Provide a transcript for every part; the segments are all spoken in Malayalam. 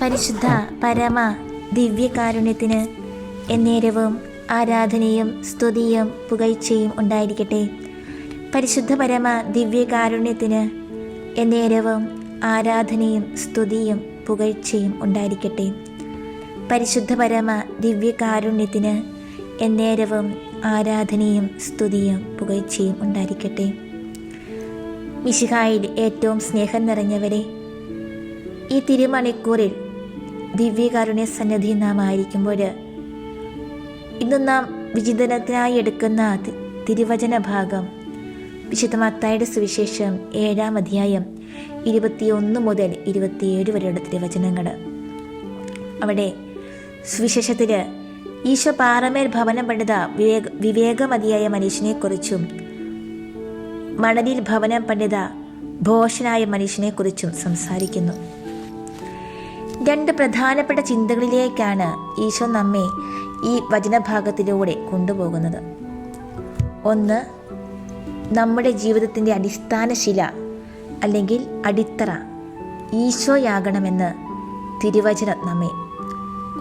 പരിശുദ്ധ പരമ ദിവ്യകാരുണ്യത്തിന് എന്നേരവും ആരാധനയും സ്തുതിയും പുകഴ്ചയും ഉണ്ടായിരിക്കട്ടെ. പരിശുദ്ധ പരമ ദിവ്യകാരുണ്യത്തിന് എന്നേരവും ആരാധനയും സ്തുതിയും പുകഴ്ചയും ഉണ്ടായിരിക്കട്ടെ. പരിശുദ്ധ പരമ ദിവ്യകാരുണ്യത്തിന് എന്നേരവും ആരാധനയും സ്തുതിയും പുകഴ്ചയും ഉണ്ടായിരിക്കട്ടെ. മിശിഹായിൽ ഏറ്റവും സ്നേഹം നിറഞ്ഞവരെ, ഈ തിരുമണിക്കൂറിൽ ദിവ്യകാരുണ്യ സന്നിധിയിൽ നാം ആയിരിക്കുമ്പോൾ ഇന്ന് നാം വിചിന്തനത്തിനായി എടുക്കുന്ന തിരുവചന ഭാഗം വിശുദ്ധ മത്തായിയുടെ സുവിശേഷം 7-ാം അധ്യായം 21 മുതൽ 27 വരെയുള്ള തിരുവചനങ്ങൾ. അവിടെ സുവിശേഷത്തിൽ ഈശോ പാറമേൽ ഭവനം പണിത വിവേകമതിയായ മനുഷ്യനെക്കുറിച്ചും മണലിൽ ഭവനം പണിത ഭോഷനായ മനുഷ്യനെക്കുറിച്ചും സംസാരിക്കുന്നു. 2 പ്രധാനപ്പെട്ട ചിന്തകളിലേക്കാണ് ഈശോ നമ്മെ ഈ വചനഭാഗത്തിലൂടെ കൊണ്ടുപോകുന്നത്. ഒന്ന്, നമ്മുടെ ജീവിതത്തിൻ്റെ അടിസ്ഥാന ശില അല്ലെങ്കിൽ അടിത്തറ ഈശോയാകണമെന്ന് തിരുവചനം നമ്മെ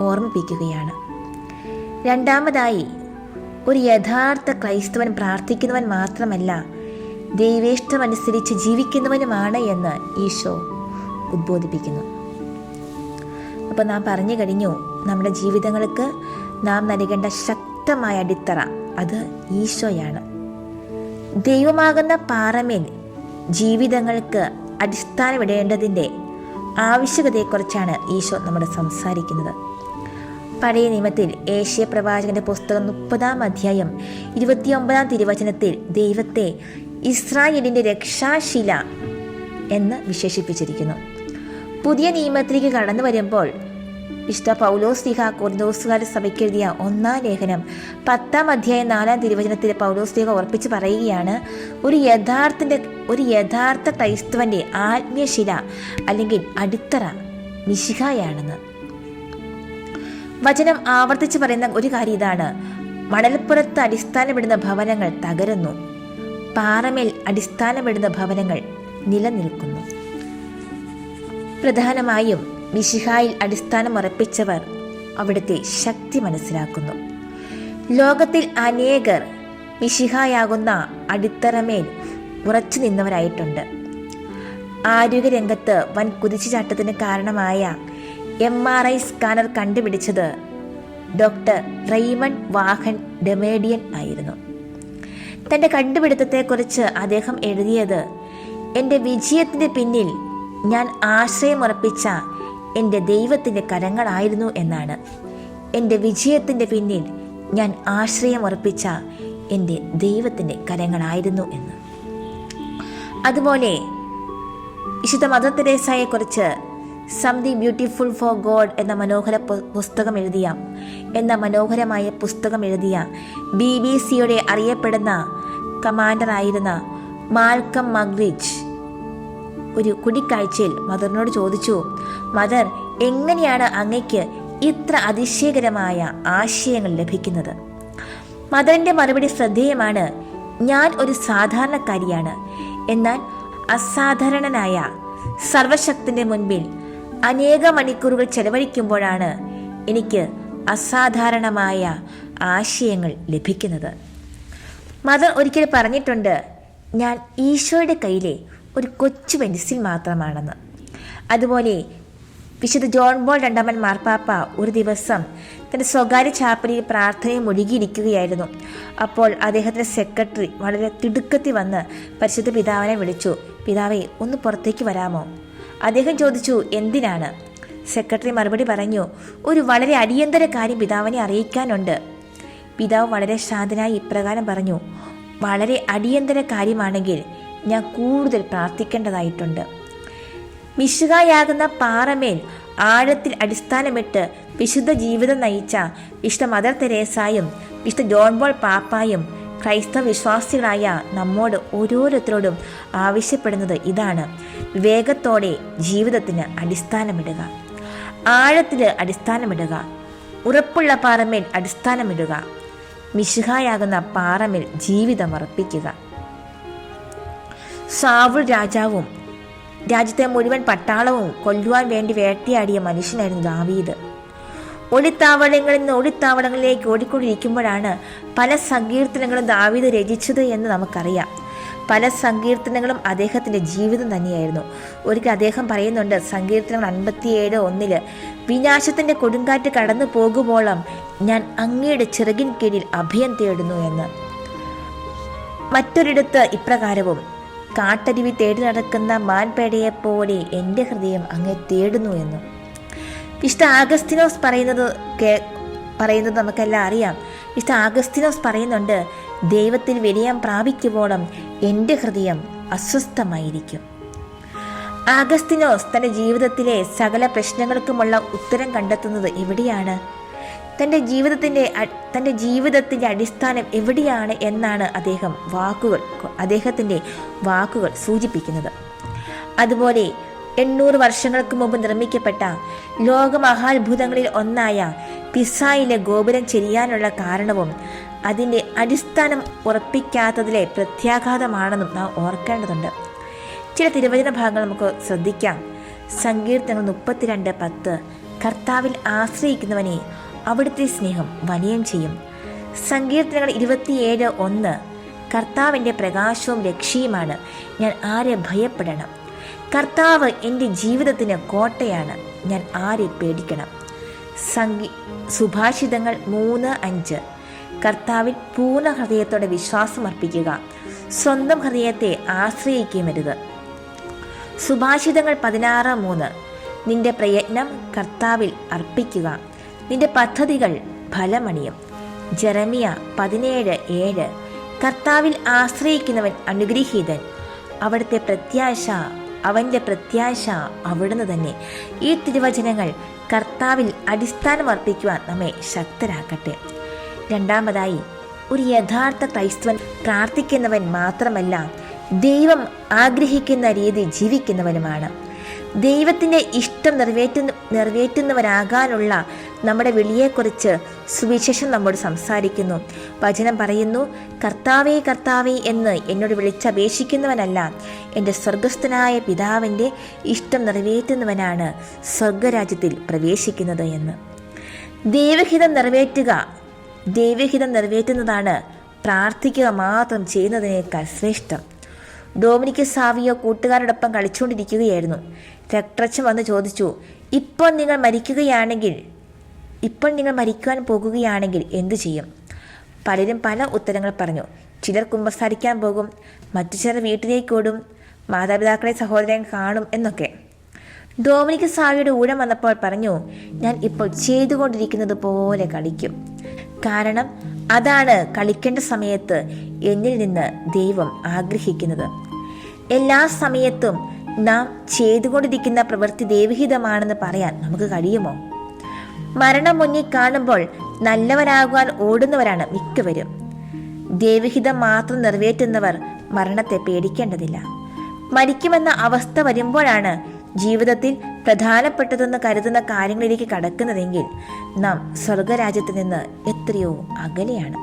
ഓർമ്മിപ്പിക്കുകയാണ്. രണ്ടാമതായി, ഒരു യഥാർത്ഥ ക്രൈസ്തവൻ പ്രാർത്ഥിക്കുന്നവൻ മാത്രമല്ല, ദൈവേഷ്ടമനുസരിച്ച് ജീവിക്കുന്നവനുമാണ് എന്ന് ഈശോ ഉദ്ബോധിപ്പിക്കുന്നു. അപ്പോൾ നാം പറഞ്ഞു കഴിഞ്ഞു, നമ്മുടെ ജീവിതങ്ങൾക്ക് നാം നൽകേണ്ട ശക്തമായ അടിത്തറ അത് ഈശോയാണ്. ദൈവമാകുന്ന പാറമേൽ ജീവിതങ്ങൾക്ക് അടിസ്ഥാനമിടേണ്ടതിൻ്റെ ആവശ്യകതയെക്കുറിച്ചാണ് ഈശോ നമ്മോട് സംസാരിക്കുന്നത്. പഴയ നിയമത്തിൽ ഏഷ്യ പ്രവാചകന്റെ പുസ്തകം 30-ാം അധ്യായം 29-ാം തിരുവചനത്തിൽ ദൈവത്തെ ഇസ്രായേലിൻ്റെ രക്ഷാശില എന്ന് വിശേഷിപ്പിച്ചിരിക്കുന്നു. പുതിയ നിയമത്തിലേക്ക് കടന്നു വരുമ്പോൾ വിശുദ്ധ പൗലോസ്ലീഹ കൊരിന്തോസുകാരുടെ സഭയ്ക്ക് എഴുതിയ 1-ാം ലേഖനം 10-ാം അധ്യായം 4-ാം തിരുവചനത്തിൽ പൗലോസ്ലീഹ ഉറപ്പിച്ച് പറയുകയാണ്, ഒരു യഥാർത്ഥ ക്രൈസ്തവന്റെ ആത്മീയശില അല്ലെങ്കിൽ അടിത്തറ മിശിഹായാണെന്ന്. വചനം ആവർത്തിച്ച് പറയുന്ന ഒരു കാര്യം ഇതാണ്: മണൽപ്പുറത്ത് അടിസ്ഥാനപ്പെടുന്ന ഭവനങ്ങൾ തകരുന്നു, പാറമേൽ അടിസ്ഥാനപ്പെടുന്ന ഭവനങ്ങൾ നിലനിൽക്കുന്നു. പ്രധാനമായും മിശിഹായിൽ അടിസ്ഥാനമുറപ്പിച്ചവർ അവിടുത്തെ ശക്തി മനസ്സിലാക്കുന്നു. ലോകത്തിൽ അനേകർ മിശിഹായാകുന്ന അടിത്തറമേൽ ഉറച്ചു നിന്നവരായിട്ടുണ്ട്. ആരോഗ്യരംഗത്ത് വൻ കുതിച്ചുചാട്ടത്തിന് കാരണമായ MRI സ്കാനർ കണ്ടുപിടിച്ചത് ഡോക്ടർ റെയ്മണ്ട് വാഹൻ ഡെമേഡിയൻ ആയിരുന്നു. തൻ്റെ കണ്ടുപിടുത്തത്തെക്കുറിച്ച് അദ്ദേഹം എഴുതിയത്, എൻ്റെ വിജയത്തിൻ്റെ പിന്നിൽ ഞാൻ ആശ്രയമുറപ്പിച്ച എൻ്റെ ദൈവത്തിൻ്റെ കരങ്ങളായിരുന്നു എന്നാണ്. എൻ്റെ വിജയത്തിൻ്റെ പിന്നിൽ ഞാൻ ആശ്രയമുറപ്പിച്ച എൻ്റെ ദൈവത്തിൻ്റെ കരങ്ങളായിരുന്നു എന്ന്. അതുപോലെ വിശുദ്ധ മദർ തെരേസയെക്കുറിച്ച് സംതിങ് ബ്യൂട്ടിഫുൾ ഫോർ ഗോഡ് എന്ന മനോഹരമായ പുസ്തകം എഴുതിയ BBC-യുടെ അറിയപ്പെടുന്ന കമാൻഡറായിരുന്ന മാൽക്കം മഗ്രിച്ച് ഒരു കൂടിക്കാഴ്ചയിൽ മദറിനോട് ചോദിച്ചു, മദർ, എങ്ങനെയാണ് അങ്ങയ്ക്ക് ഇത്ര അതിശയകരമായ ആശയങ്ങൾ ലഭിക്കുന്നത്? മദറിൻ്റെ മറുപടി ശ്രദ്ധേയമാണ്: ഞാൻ ഒരു സാധാരണക്കാരിയാണ്, എന്നാൽ അസാധാരണനായ സർവശക്തന്റെ മുൻപിൽ അനേക മണിക്കൂറുകൾ ചെലവഴിക്കുമ്പോഴാണ് എനിക്ക് അസാധാരണമായ ആശയങ്ങൾ ലഭിക്കുന്നത്. മദർ ഒരിക്കൽ പറഞ്ഞിട്ടുണ്ട്, ഞാൻ ഈശോയുടെ കയ്യിലെ ഒരു കൊച്ചു പെൻസിൽ മാത്രമാണെന്ന്. അതുപോലെ വിശുദ്ധ ജോൺ പോൾ രണ്ടാമൻ മാർപ്പാപ്പ ഒരു ദിവസം തൻ്റെ സ്വകാര്യ ചാപ്പലിൽ പ്രാർത്ഥനയിൽ മുഴുകിയിരിക്കുകയായിരുന്നു. അപ്പോൾ അദ്ദേഹത്തിൻ്റെ സെക്രട്ടറി വളരെ തിടുക്കത്തിൽ വന്ന് പരിശുദ്ധ പിതാവിനെ വിളിച്ചു. പിതാവേ, ഒന്ന് പുറത്തേക്ക് വരാമോ? അദ്ദേഹം ചോദിച്ചു, എന്തിനാണ്? സെക്രട്ടറി മറുപടി പറഞ്ഞു, ഒരു വളരെ അടിയന്തര കാര്യം പിതാവിനെ അറിയിക്കാനുണ്ട്. പിതാവ് വളരെ ശാന്തനായി ഇപ്രകാരം പറഞ്ഞു, വളരെ അടിയന്തര കാര്യമാണെങ്കിൽ ഞാൻ കൂടുതൽ പ്രാർത്ഥിക്കേണ്ടതായിട്ടുണ്ട്. മിശിഹായാകുന്ന പാറമേൽ ആഴത്തിൽ അടിസ്ഥാനമിട്ട് വിശുദ്ധ ജീവിതം നയിച്ച വിശുദ്ധ മദർ തെരേസായും വിശുദ്ധ ജോൺ പോൾ പാപ്പായും ക്രൈസ്തവ വിശ്വാസികളായ നമ്മോട് ഓരോരുത്തരോടും ആവശ്യപ്പെടുന്നത് ഇതാണ്: വിവേകത്തോടെ ജീവിതത്തിന് അടിസ്ഥാനമിടുക, ആഴത്തിൽ അടിസ്ഥാനമിടുക, ഉറപ്പുള്ള പാറമേൽ അടിസ്ഥാനമിടുക, മിശിഹായാകുന്ന പാറമേൽ ജീവിതം അർപ്പിക്കുക. സാവുൾ രാജാവും രാജ്യത്തെ മുഴുവൻ പട്ടാളവും കൊല്ലുവാൻ വേണ്ടി വേട്ടയാടിയ മനുഷ്യനായിരുന്നു ദാവീദ്. ഒളിത്താവളങ്ങളിൽ നിന്ന് ഒളിത്താവളങ്ങളിലേക്ക് ഓടിക്കൊണ്ടിരിക്കുമ്പോഴാണ് പല സങ്കീർത്തനങ്ങളും ദാവീദ് രചിച്ചത് എന്ന് നമുക്കറിയാം. പല സങ്കീർത്തനങ്ങളും അദ്ദേഹത്തിൻ്റെ ജീവിതം തന്നെയായിരുന്നു. ഒരിക്കൽ അദ്ദേഹം പറയുന്നുണ്ട്, സങ്കീർത്തനങ്ങൾ 57:1, വിനാശത്തിൻ്റെ കൊടുങ്കാറ്റ് കടന്നു പോകുമ്പോളം ഞാൻ അങ്ങയുടെ ചിറകിൻ കീഴിൽ അഭയം തേടുന്നു എന്ന്. മറ്റൊരിടത്ത് ഇപ്രകാരവും, കാട്ടരുവി തേടി നടക്കുന്ന മാൻപേടയെപ്പോലെ എൻ്റെ ഹൃദയം അങ്ങേ തേടുന്നു എന്നു. വിശുദ്ധ ആഗസ്തീനോസ് പറയുന്നത് നമുക്കെല്ലാം അറിയാം. വിശുദ്ധ ആഗസ്തീനോസ് പറയുന്നുണ്ട്, ദൈവത്തിൽ വിനയം പ്രാപിക്കുവോളം എൻ്റെ ഹൃദയം അസ്വസ്ഥമായിരിക്കും. ആഗസ്തീനോസ് തൻ്റെ ജീവിതത്തിലെ സകല പ്രശ്നങ്ങൾക്കുമുള്ള ഉത്തരം കണ്ടെത്തുന്നത് എവിടെയാണ്? തൻ്റെ ജീവിതത്തിൻ്റെ അടിസ്ഥാനം എവിടെയാണ് എന്നാണ് അദ്ദേഹത്തിൻ്റെ വാക്കുകൾ സൂചിപ്പിക്കുന്നത്. അതുപോലെ 800 വർഷങ്ങൾക്ക് മുമ്പ് നിർമ്മിക്കപ്പെട്ട ലോകമഹാത്ഭുതങ്ങളിൽ ഒന്നായ പിസായിലെ ഗോപുരം ചെരിയാനുള്ള കാരണവും അതിൻ്റെ അടിസ്ഥാനം ഉറപ്പിക്കാത്തതിലെ പ്രത്യാഘാതമാണെന്നും നാം ഓർക്കേണ്ടതുണ്ട്. ചില തിരുവചന ഭാഗങ്ങൾ നമുക്ക് ശ്രദ്ധിക്കാം. സങ്കീർത്തനങ്ങൾ 32:10 കർത്താവിൽ ആശ്രയിക്കുന്നവനെ അവിടുത്തെ സ്നേഹം വലയം ചെയ്യും. സങ്കീർത്തനങ്ങൾ 27:1 കർത്താവിൻ്റെ പ്രകാശവും രക്ഷയുമാണ്, ഞാൻ ആരെ ഭയപ്പെടണം. കർത്താവ് എൻ്റെ ജീവിതത്തിന് കോട്ടയാണ്, ഞാൻ ആരെ പേടിക്കണം. സുഭാഷിതങ്ങൾ 3:5 കർത്താവിൽ പൂർണ്ണ ഹൃദയത്തോടെ വിശ്വാസം അർപ്പിക്കുക, സ്വന്തം ഹൃദയത്തെ ആശ്രയിക്കുമരുത്. സുഭാഷിതങ്ങൾ 16:3 നിന്റെ പ്രയത്നം കർത്താവിൽ അർപ്പിക്കുക, നിന്റെ പദ്ധതികൾ ഫലമണിയും. ജെറമിയ 17:7 കർത്താവിൽ ആശ്രയിക്കുന്നവൻ അനുഗ്രഹീതൻ, അവന്റെ പ്രത്യാശ അവിടുന്ന് തന്നെ. ഈ തിരുവചനങ്ങൾ കർത്താവിൽ അടിസ്ഥാനം അർപ്പിക്കുവാൻ നമ്മെ ശക്തരാക്കട്ടെ. രണ്ടാമതായി, ഒരു യഥാർത്ഥ ക്രൈസ്തവൻ പ്രാർത്ഥിക്കുന്നവൻ മാത്രമല്ല, ദൈവം ആഗ്രഹിക്കുന്ന രീതി ജീവിക്കുന്നവനുമാണ്. ദൈവത്തിൻ്റെ ഇഷ്ടം നിറവേറ്റുന്നവരാകാനുള്ള നമ്മുടെ വിളിയെക്കുറിച്ച് സുവിശേഷം നമ്മോട് സംസാരിക്കുന്നു. വചനം പറയുന്നു, കർത്താവേ കർത്താവേ എന്ന് എന്നോട് വിളിച്ചപേക്ഷിക്കുന്നവനല്ല, എൻ്റെ സ്വർഗസ്ഥനായ പിതാവിൻ്റെ ഇഷ്ടം നിറവേറ്റുന്നവനാണ് സ്വർഗരാജ്യത്തിൽ പ്രവേശിക്കുന്നത് എന്ന്. ദൈവഹിതം നിറവേറ്റുന്നതാണ് പ്രാർത്ഥിക്കുക മാത്രം ചെയ്യുന്നതിനേക്കാൾ ശ്രേഷ്ഠം. ഡൊമിനിക് സാവിയോ കൂട്ടുകാരോടൊപ്പം കളിച്ചുകൊണ്ടിരിക്കുകയായിരുന്നു. രക്തച്ഛൻ വന്ന് ചോദിച്ചു, ഇപ്പോൾ നിങ്ങൾ മരിക്കുവാൻ പോകുകയാണെങ്കിൽ എന്തു ചെയ്യും? പലരും പല ഉത്തരങ്ങൾ പറഞ്ഞു. ചിലർ കുമ്പസാരിക്കാൻ പോകും, മറ്റു ചിലർ വീട്ടിലേക്ക് ഓടും, മാതാപിതാക്കളെ സഹോദരൻ കാണും എന്നൊക്കെ. ഡൊമിനിക് സാവിയുടെ ഊഴം വന്നപ്പോൾ പറഞ്ഞു, ഞാൻ ഇപ്പോൾ ചെയ്തുകൊണ്ടിരിക്കുന്നത് പോലെ കളിക്കും. കാരണം അതാണ് കളിക്കേണ്ട സമയത്ത് എന്നിൽ നിന്ന് ദൈവം ആഗ്രഹിക്കുന്നത്. എല്ലാ സമയത്തും നാം ചെയ്തുകൊണ്ടിരിക്കുന്ന പ്രവൃത്തി ദൈവഹിതമാണെന്ന് പറയാൻ നമുക്ക് കഴിയുമോ? മരണം മുന്നിൽ കാണുമ്പോൾ നല്ലവരാകുവാൻ ഓടുന്നവരാണ് മിക്കവരും. ദൈവഹിതം മാത്രം നിറവേറ്റുന്നവർ മരണത്തെ പേടിക്കേണ്ടതില്ല. മരിക്കുമെന്ന അവസ്ഥ വരുമ്പോഴാണ് ജീവിതത്തിൽ പ്രധാനപ്പെട്ടതെന്ന് കരുതുന്ന കാര്യങ്ങളിലേക്ക് കടക്കുന്നതെങ്കിൽ നാം സ്വർഗരാജ്യത്തിൽ നിന്ന് എത്രയോ അകലെയാണ്.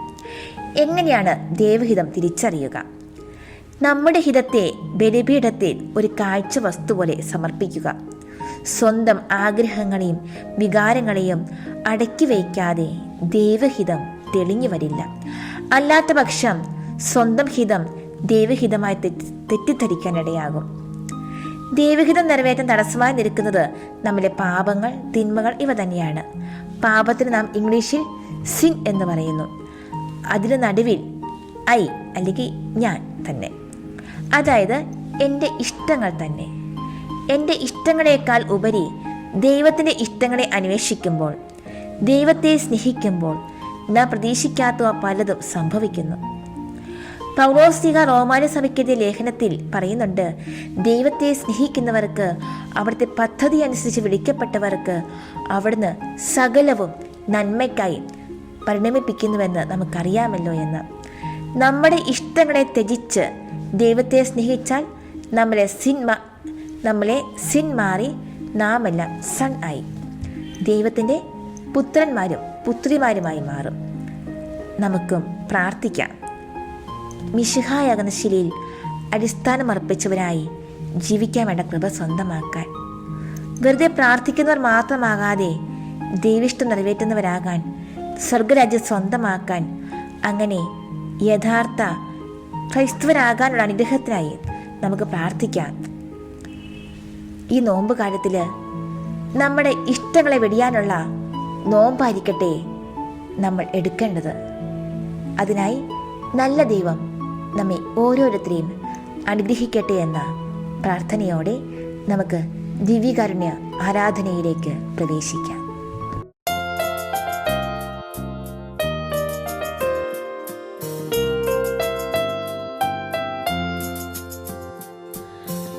എങ്ങനെയാണ് ദൈവഹിതം തിരിച്ചറിയുക? നമ്മുടെ ഹിതത്തെ ബലിപീഠത്തിൽ ഒരു കാഴ്ച വസ്തു പോലെ സമർപ്പിക്കുക. സ്വന്തം ആഗ്രഹങ്ങളെയും വികാരങ്ങളെയും അടക്കി വയ്ക്കാതെ ദൈവഹിതം തെളിഞ്ഞു വരില്ല. അല്ലാത്ത പക്ഷം സ്വന്തം ഹിതം ദൈവഹിതമായി തെറ്റിദ്ധരിക്കാനിടയാകും. ദൈവഹിതം നിറവേറ്റാൻ തടസ്സമായി നിൽക്കുന്നത് നമ്മുടെ പാപങ്ങൾ, തിന്മകൾ ഇവ തന്നെയാണ്. പാപത്തിന് നാം ഇംഗ്ലീഷിൽ സിൻ എന്ന് പറയുന്നു. അതിന് നടുവിൽ ഐ അല്ലെങ്കിൽ ഞാൻ തന്നെ, അതായത് എൻ്റെ ഇഷ്ടങ്ങൾ തന്നെ. എൻ്റെ ഇഷ്ടങ്ങളെക്കാൾ ഉപരി ദൈവത്തിൻ്റെ ഇഷ്ടങ്ങളെ അന്വേഷിക്കുമ്പോൾ, ദൈവത്തെ സ്നേഹിക്കുമ്പോൾ നാം പ്രതീക്ഷിക്കാത്ത പലതും സംഭവിക്കുന്നു. പൗലോസ്ലീഹ റോമാന്യ സഭയ്ക്കെതിരെ ലേഖനത്തിൽ പറയുന്നുണ്ട്, ദൈവത്തെ സ്നേഹിക്കുന്നവർക്ക്, അവിടുത്തെ പദ്ധതി അനുസരിച്ച് വിളിക്കപ്പെട്ടവർക്ക് അവിടുന്ന് സകലവും നന്മയ്ക്കായി പരിണമിപ്പിക്കുന്നുവെന്ന് നമുക്കറിയാമല്ലോ എന്ന്. നമ്മുടെ ഇഷ്ടങ്ങളെ ത്യജിച്ച് ദൈവത്തെ സ്നേഹിച്ചാൽ നമ്മളെ സിൻ മാറി നാമെല്ലാം സൺ ആയി ദൈവത്തിൻ്റെ പുത്രന്മാരും പുത്രിമാരുമായി മാറും. നമുക്കും പ്രാർത്ഥിക്കാം. മിശിഹായാകുന്ന ശിലയിൽ അടിസ്ഥാനമർപ്പിച്ചവരായി ജീവിക്കാൻ വേണ്ട കൃപ സ്വന്തമാക്കാൻ, വെറുതെ പ്രാർത്ഥിക്കുന്നവർ മാത്രമാകാതെ ദൈവിഷ്ടം നിറവേറ്റുന്നവരാകാൻ, സ്വർഗരാജ്യം സ്വന്തമാക്കാൻ, അങ്ങനെ യഥാർത്ഥ ക്രൈസ്തവരാകാനുള്ള അനുഗ്രഹത്തിനായി നമുക്ക് പ്രാർത്ഥിക്കാം. ഈ നോമ്പ് കാലത്തിൽ നമ്മുടെ ഇഷ്ടങ്ങളെ വെടിയാനുള്ള നോമ്പായിരിക്കട്ടെ നമ്മൾ എടുക്കേണ്ടത്. അതിനായി നല്ല ദൈവം നമ്മെ ഓരോരുത്തരെയും അനുഗ്രഹിക്കട്ടെ എന്ന പ്രാർത്ഥനയോടെ നമുക്ക് ദിവ്യകാരുണ്യ ആരാധനയിലേക്ക് പ്രവേശിക്കാം.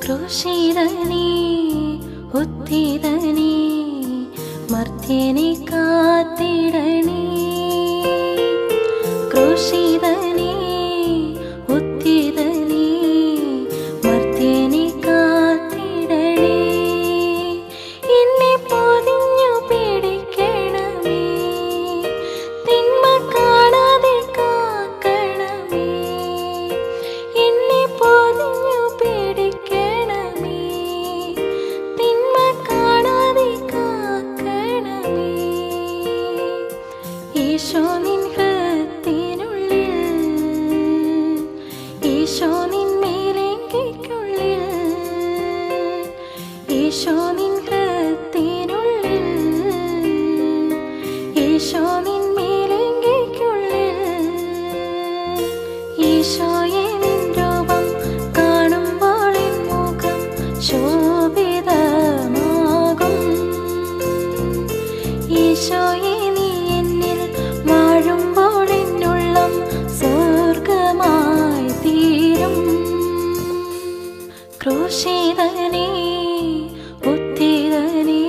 ക്രൂശിതനേ ഉത്ഥിതനേ മർത്യനെ കാത്തിടണേ. ക്രൂശിതനേ ഉത്ഥിതനേ മർത്യനെ കാത്തിടണേ. എന്നെ പൊതിഞ്ഞു പിടിക്കണമേ, തിന്മ കാണാതെ കാക്കണമേ. എന്നെ പൊതിഞ്ഞു പിടിക്കണമേ, തിന്മ കാണാതെ കാക്കണമേ. ഈശോ നിൻ ഹൃദയത്തിനുള്ളിൽ, ഈശോ നിൻ മേലെങ്കിക്കുള്ളിൽ, ഈശോ നിൻ ഹൃദയത്തിനുള്ളിൽ, ഈശോ നിൻ മേലെങ്കിക്കുള്ളിൽ. ഈശോയെ നിൻ രൂപം കാണുമ്പോൾ എൻ മുഖം ശോഭിതമാകും. ഈശോയെ നീ എന്നിൽ വാഴുമ്പോൾ എന്നുള്ളം സ്വർഗമായി തീരും. ക്രൂശിതനേ ഉത്ഥിതനേ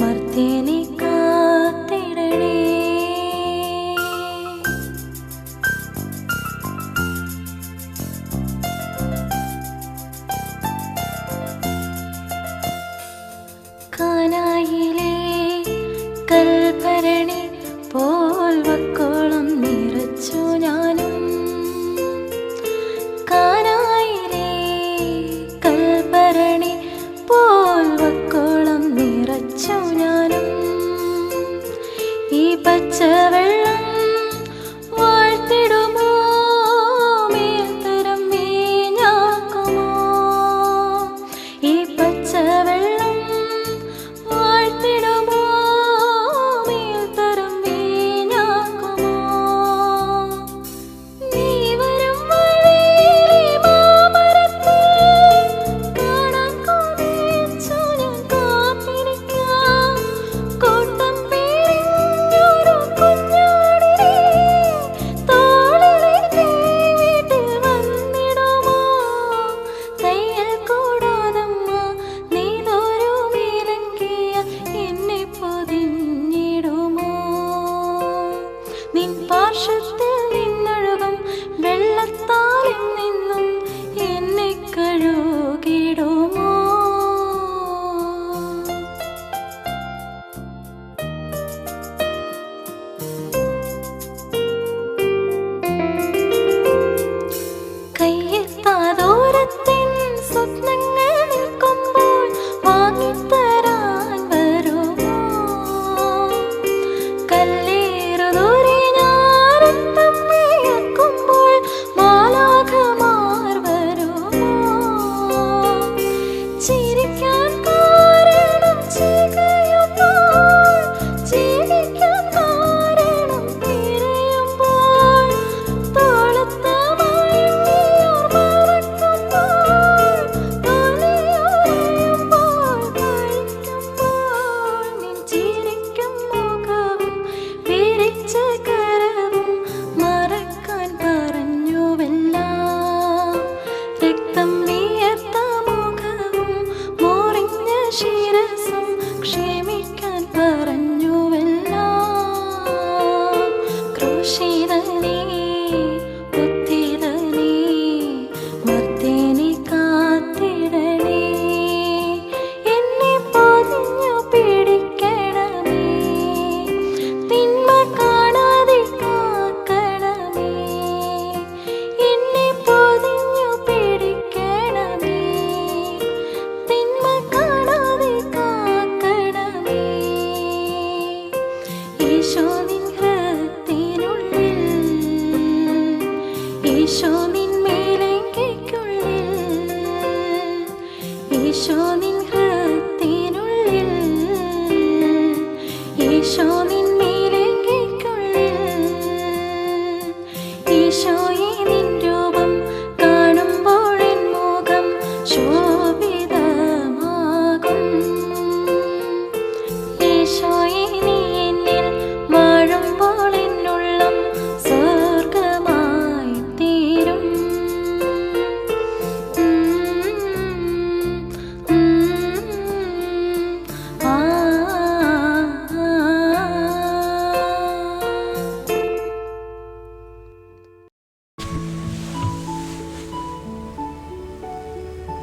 മർത്യനെ കാത്തിടണേ. കാനായിലെ കൽഭരണി പോൽ വക്കോളം നിറച്ചു ഞാനും. കാനായിലെ കൽഭരണി പോൽ വക്കോളം നിറച്ചു ഞാനും. ഈ പച്ചവെള്ളം വാഴ്ത്തിടുമോ, മേൽത്തരം വീഞ്ഞാക്കുമോ. ഈ പച്ചവെള്ളം വാഴ്ത്തിടുമോ, മേൽത്തരം വീഞ്ഞാക്കുമോ. നീ വരും വഴിയിലെ മാമരത്തിൽ കാണാൻ കൊതിച്ചു ഞാൻ കാത്തിരിക്കാം. കൂട്ടം പിരിഞ്ഞൊരു കുഞ്ഞാടിനെ തോളിലേറ്റി വീട്ടിൽ വന്നിടുമോ. തയ്യൽ കൂടാതമ്മ നീതൊരു മേലങ്കിയ എന്നെ പൊതിഞ്ഞിടുമോ. നിൻ പാർശ്വത്തിൽ നിന്നൊഴുകും വെള്ളത്താലിൽ നിന്നും എന്നെ കഴുകിടുമോ. കയ്യെത്താ ദൂരത്തിൻ സ്വപ്നങ്ങൾ നിൽക്കുമ്പോൾ വാങ്ങിത്തരാൻ വരുമോ. കല്ലേറു ദൂരെ ഞാനും തമ്മിയാക്കുമ്പോൾ മാലാഖമാർ വരുമോ. ചിരിക്കാൻ കാരണം ചികയുമ്പോൾ, ജീവിക്കാൻ കാരണം തിരയുമ്പോൾ, തോളത്തമായി നീയോർ മറക്കുമ്പോൾ, തൊലിയുറയുമ്പോൾ കഴിക്കുമ്പോൾ. നിൻ ചിരിക്കും മുഖവും വിരിച്ച കരവും മറക്കാൻ പറഞ്ഞുവെല്ലാം. രക്തം വിയർത്ത മുഖവും മുറിഞ്ഞ ശിരസും ക്ഷമിക്കാൻ പറഞ്ഞുവെല്ലാം. ക്രൂശിതനേ ഉത്ഥിതനേ മർത്യനെ കാത്തിടണേ. എന്നെ പൊതിഞ്ഞു പിടിക്കണമേ, തിന്മ കാണാതെ കാക്കണമേ. എന്നെ പൊതിഞ്ഞു പിടിക്കണമേ, തിന്മ കാണാതെ കാക്കണമേ.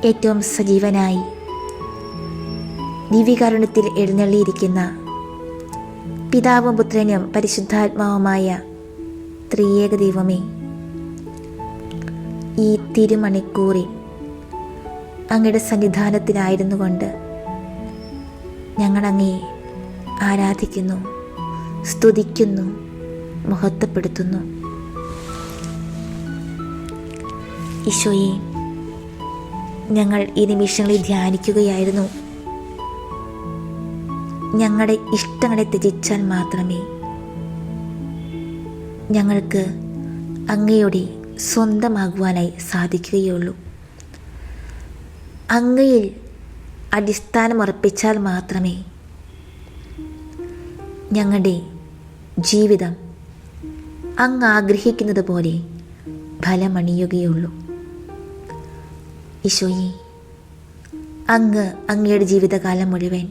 ഏറ്റവും സജീവനായി ദിവ്യകാരുണ്യത്തിൽ എഴുന്നള്ളിയിരിക്കുന്ന പിതാവും പുത്രനും പരിശുദ്ധാത്മാവുമായ ത്രിയേക ദൈവമേ, ഈ തിരുമണിക്കൂറിൽ അങ്ങയുടെ സന്നിധാനത്തിലായിരുന്നു കൊണ്ട് ഞങ്ങൾ അങ്ങയെ ആരാധിക്കുന്നു, സ്തുതിക്കുന്നു, മഹത്വപ്പെടുത്തുന്നു. ഈശോയെ, ഞങ്ങൾ ഈ നിമിഷങ്ങളിൽ ധ്യാനിക്കുകയായിരുന്നു. ഞങ്ങളുടെ ഇഷ്ടങ്ങളെ ത്യജിച്ചാൽ മാത്രമേ ഞങ്ങൾക്ക് അങ്ങയുടെ സ്വന്തമാകുവാനായി സാധിക്കുകയുള്ളൂ. അങ്ങയിൽ അടിസ്ഥാനമുറപ്പിച്ചാൽ മാത്രമേ ഞങ്ങളുടെ ജീവിതം അങ്ങ് ആഗ്രഹിക്കുന്നത് പോലെ ഫലമണിയുകയുള്ളൂ. ഈശോയെ, അങ്ങ് അങ്ങയുടെ ജീവിതകാലം മുഴുവൻ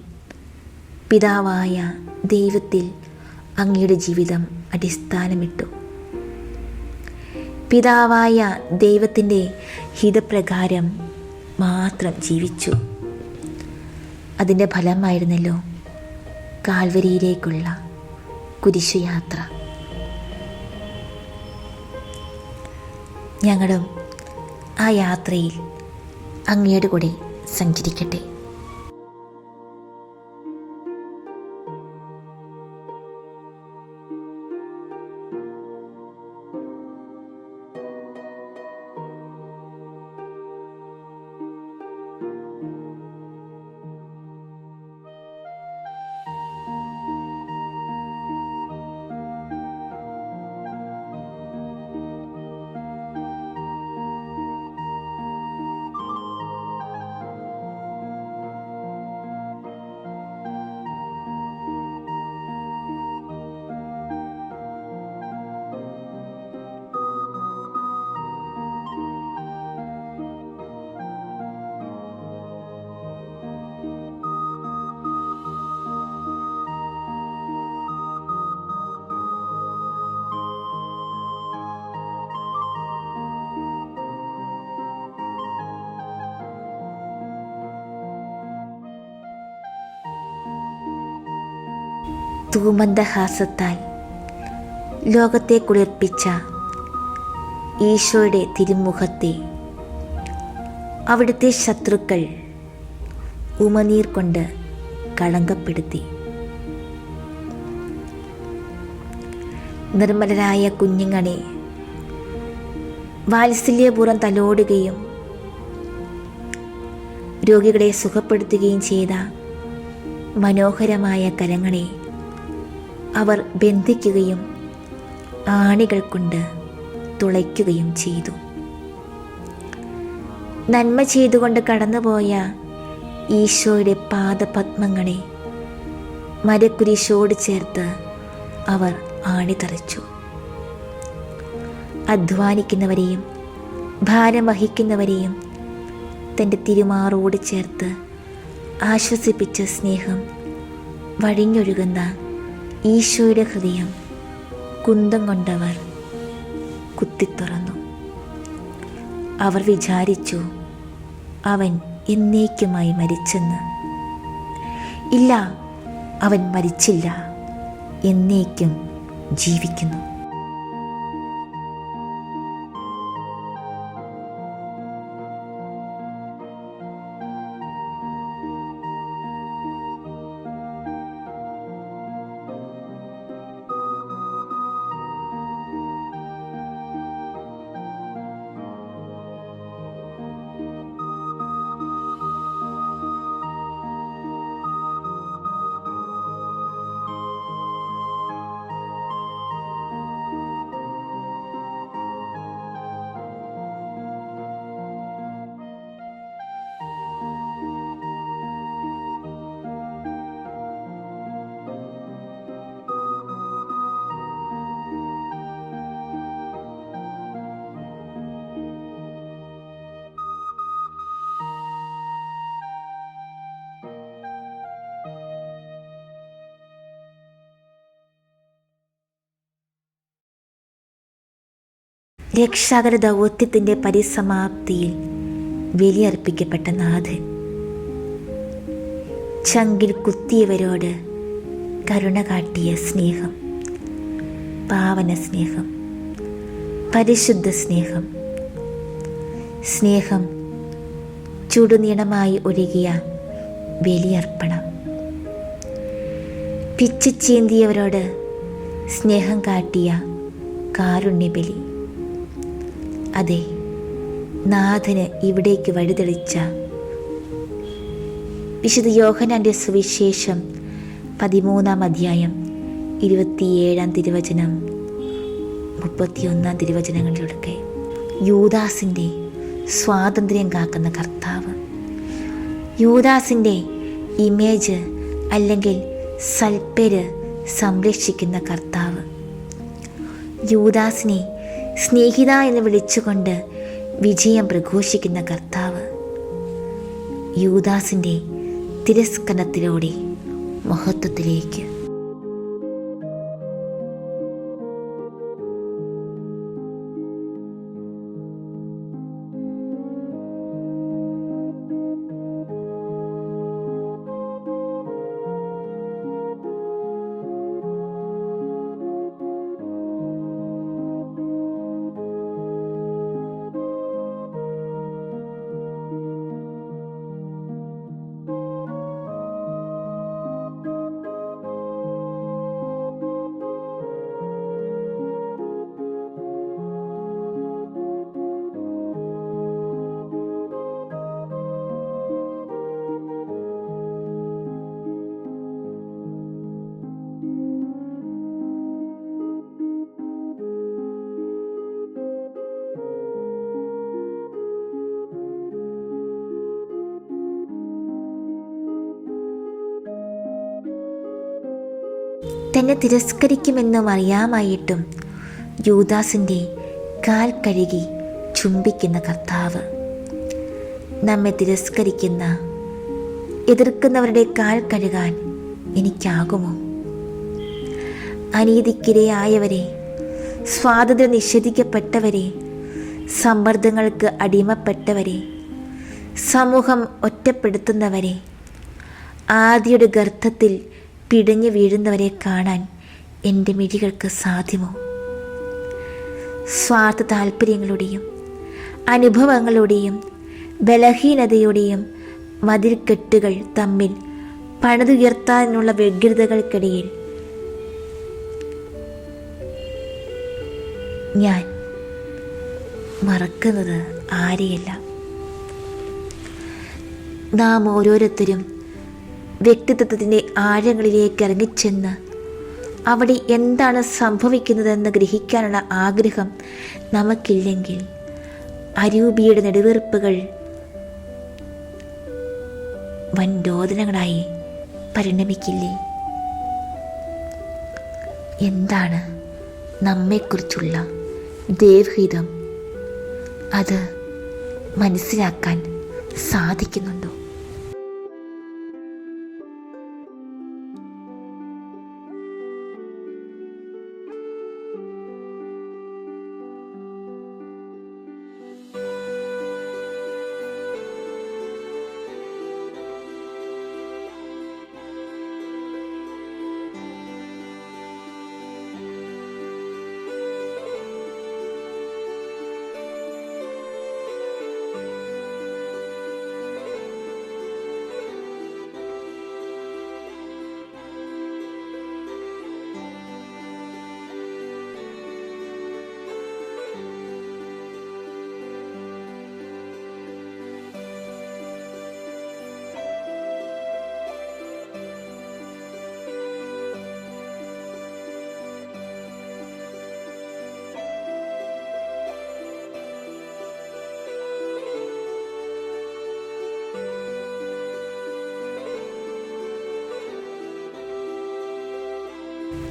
പിതാവായ ദൈവത്തിൽ അങ്ങയുടെ ജീവിതം അടിസ്ഥാനമിട്ടു. പിതാവായ ദൈവത്തിൻ്റെ ഹിതപ്രകാരം മാത്രം ജീവിച്ചു. അതിൻ്റെ ഫലമായിരുന്നല്ലോ കാൽവരിയിലേക്കുള്ള കുരിശുയാത്ര. ഞങ്ങളും ആ യാത്രയിൽ അങ്ങയുടെ കൂടെ സഞ്ചരിക്കട്ടെ. തൂമന്ദഹാസത്താൽ ലോകത്തെ കുളിർപ്പിച്ച ഈശോയുടെ തിരുമുഖത്തെ അവിടുത്തെ ശത്രുക്കൾ ഉമനീർ കൊണ്ട് കളങ്കപ്പെടുത്തി. നിർമ്മലരായ കുഞ്ഞുങ്ങളെ വാത്സല്യപൂർവ്വം തലോടുകയും രോഗികളെ സുഖപ്പെടുത്തുകയും ചെയ്ത മനോഹരമായ കരങ്ങളെ അവർ ബന്ധിക്കുകയും ആണികൾ കൊണ്ട് തുളയ്ക്കുകയും ചെയ്തു. നന്മ ചെയ്തുകൊണ്ട് കടന്നുപോയ ഈശോയുടെ പാദപത്മങ്ങളെ മരക്കുരിശോട് ചേർത്ത് അവർ ആണിതറച്ചു. അധ്വാനിക്കുന്നവരെയും ഭാരം വഹിക്കുന്നവരെയും തൻ്റെ തിരുമാറോട് ചേർത്ത് ആശ്വസിപ്പിച്ച സ്നേഹം വഴിഞ്ഞൊഴുകുന്ന ഈശോയുടെ ഹൃദയം കുന്തം കൊണ്ടവർ കുത്തിത്തുറന്നു. അവർ വിചാരിച്ചു അവൻ എന്നേക്കുമായി മരിച്ചെന്ന്. ഇല്ല, അവൻ മരിച്ചില്ല, എന്നേക്കും ജീവിക്കുന്നു. രക്ഷാകര ദൗത്യത്തിൻ്റെ പരിസമാപ്തിയിൽ ബലിയർപ്പിക്കപ്പെട്ട നാഥൻ. ചങ്കിൽ കുത്തിയവരോട് കരുണ കാട്ടിയ സ്നേഹം, പാവന സ്നേഹം, പരിശുദ്ധ സ്നേഹം, സ്നേഹം ചുടുനീളമായി ഒഴുകിയ ബലിയർപ്പണം. പിച്ചിച്ചീന്തിയവരോട് സ്നേഹം കാട്ടിയ കാരുണ്യബലി. അതെ, നാഥന് ഇവിടേക്ക് വഴിതെളിച്ച വിശുദ്ധ യോഹന്നാന്റെ സുവിശേഷം 13-ാം അധ്യായം 27-ാം തിരുവചനം 31-ാം തിരുവചനങ്ങളിലൊക്കെ യൂദാസിൻ്റെ സ്വാതന്ത്ര്യം കാക്കുന്ന കർത്താവ്, യൂദാസിൻ്റെ ഇമേജ് അല്ലെങ്കിൽ സൽപ്പേര് സംരക്ഷിക്കുന്ന കർത്താവ്, യൂദാസിനെ സ്നേഹിത എന്ന് വിളിച്ചുകൊണ്ട് വിജയം പ്രഘോഷിക്കുന്ന കർത്താവ്, യൂദാസിൻ്റെ തിരസ്കരണത്തിലൂടെ മഹത്വത്തിലേക്ക്. തന്നെ തിരസ്കരിക്കുമെന്നും അറിയാമായിട്ടും യൂദാസിൻ്റെ കാൽ കഴുകി ചുംബിക്കുന്ന കർത്താവ്, നമ്മെ തിരസ്കരിക്കുന്ന എതിർക്കുന്നവരുടെ കാൽ കഴുകാൻ എനിക്കാകുമോ? അനീതിക്കിരയായവരെ, സ്വാതന്ത്ര്യം നിഷേധിക്കപ്പെട്ടവരെ, സമ്മർദ്ദങ്ങൾക്ക് അടിമപ്പെട്ടവരെ, സമൂഹം ഒറ്റപ്പെടുത്തുന്നവരെ, ആദിയുടെ ഗർത്തത്തിൽ പിടഞ്ഞു വീഴുന്നവരെ കാണാൻ എൻ്റെ മിഴികൾക്ക് സാധ്യമോ? സ്വാർത്ഥ താല്പര്യങ്ങളുടെയും അനുഭവങ്ങളുടെയും ബലഹീനതയുടെയും മതിൽക്കെട്ടുകൾ തമ്മിൽ പണിതുയർത്താനുള്ള വ്യഗ്രതകൾക്കിടയിൽ ഞാൻ മറക്കുന്നത് ആരെയല്ല. നാം ഓരോരുത്തരും വ്യക്തിത്വത്തിൻ്റെ ആഴങ്ങളിലേക്ക് ഇറങ്ങിച്ചെന്ന് അവിടെ എന്താണ് സംഭവിക്കുന്നതെന്ന് ഗ്രഹിക്കാനുള്ള ആഗ്രഹം നമുക്കില്ലെങ്കിൽ അരൂപിയുടെ നെടുവീർപ്പുകൾ വൻ രോദനങ്ങളായി പരിണമിക്കില്ലേ? എന്താണ് നമ്മെക്കുറിച്ചുള്ള ദൈവഹിതം? അത് മനസ്സിലാക്കാൻ സാധിക്കുന്നുണ്ടോ?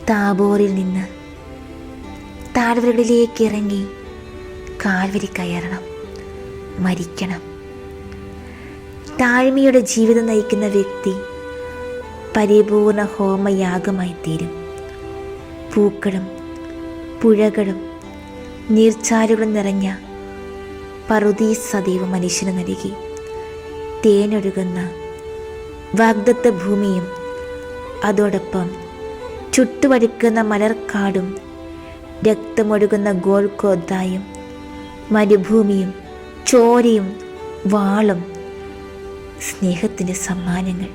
താബോറിൽ നിന്ന് താഴ്വരകളിലേക്ക് ഇറങ്ങി കാൽവരി കയറണം, മരിക്കണം. താഴ്മയുടെ ജീവിതം നയിക്കുന്ന വ്യക്തി പരിപൂർണ ഹോമയാഗമായി തീരും. പൂക്കളും പുഴകളും നീർച്ചാലുകളും നിറഞ്ഞ പറുദീസ ദൈവം മനുഷ്യന് നൽകി. തേനൊഴുകുന്ന വാഗ്ദത്ത ഭൂമിയും അതോടൊപ്പം ചുട്ടുപഴുക്കുന്ന മലർക്കാടും രക്തമൊഴുകുന്ന ഗോൽഗോഥായും മരുഭൂമിയും ചോരയും വാളും സ്നേഹത്തിൻ്റെ സമ്മാനങ്ങൾ.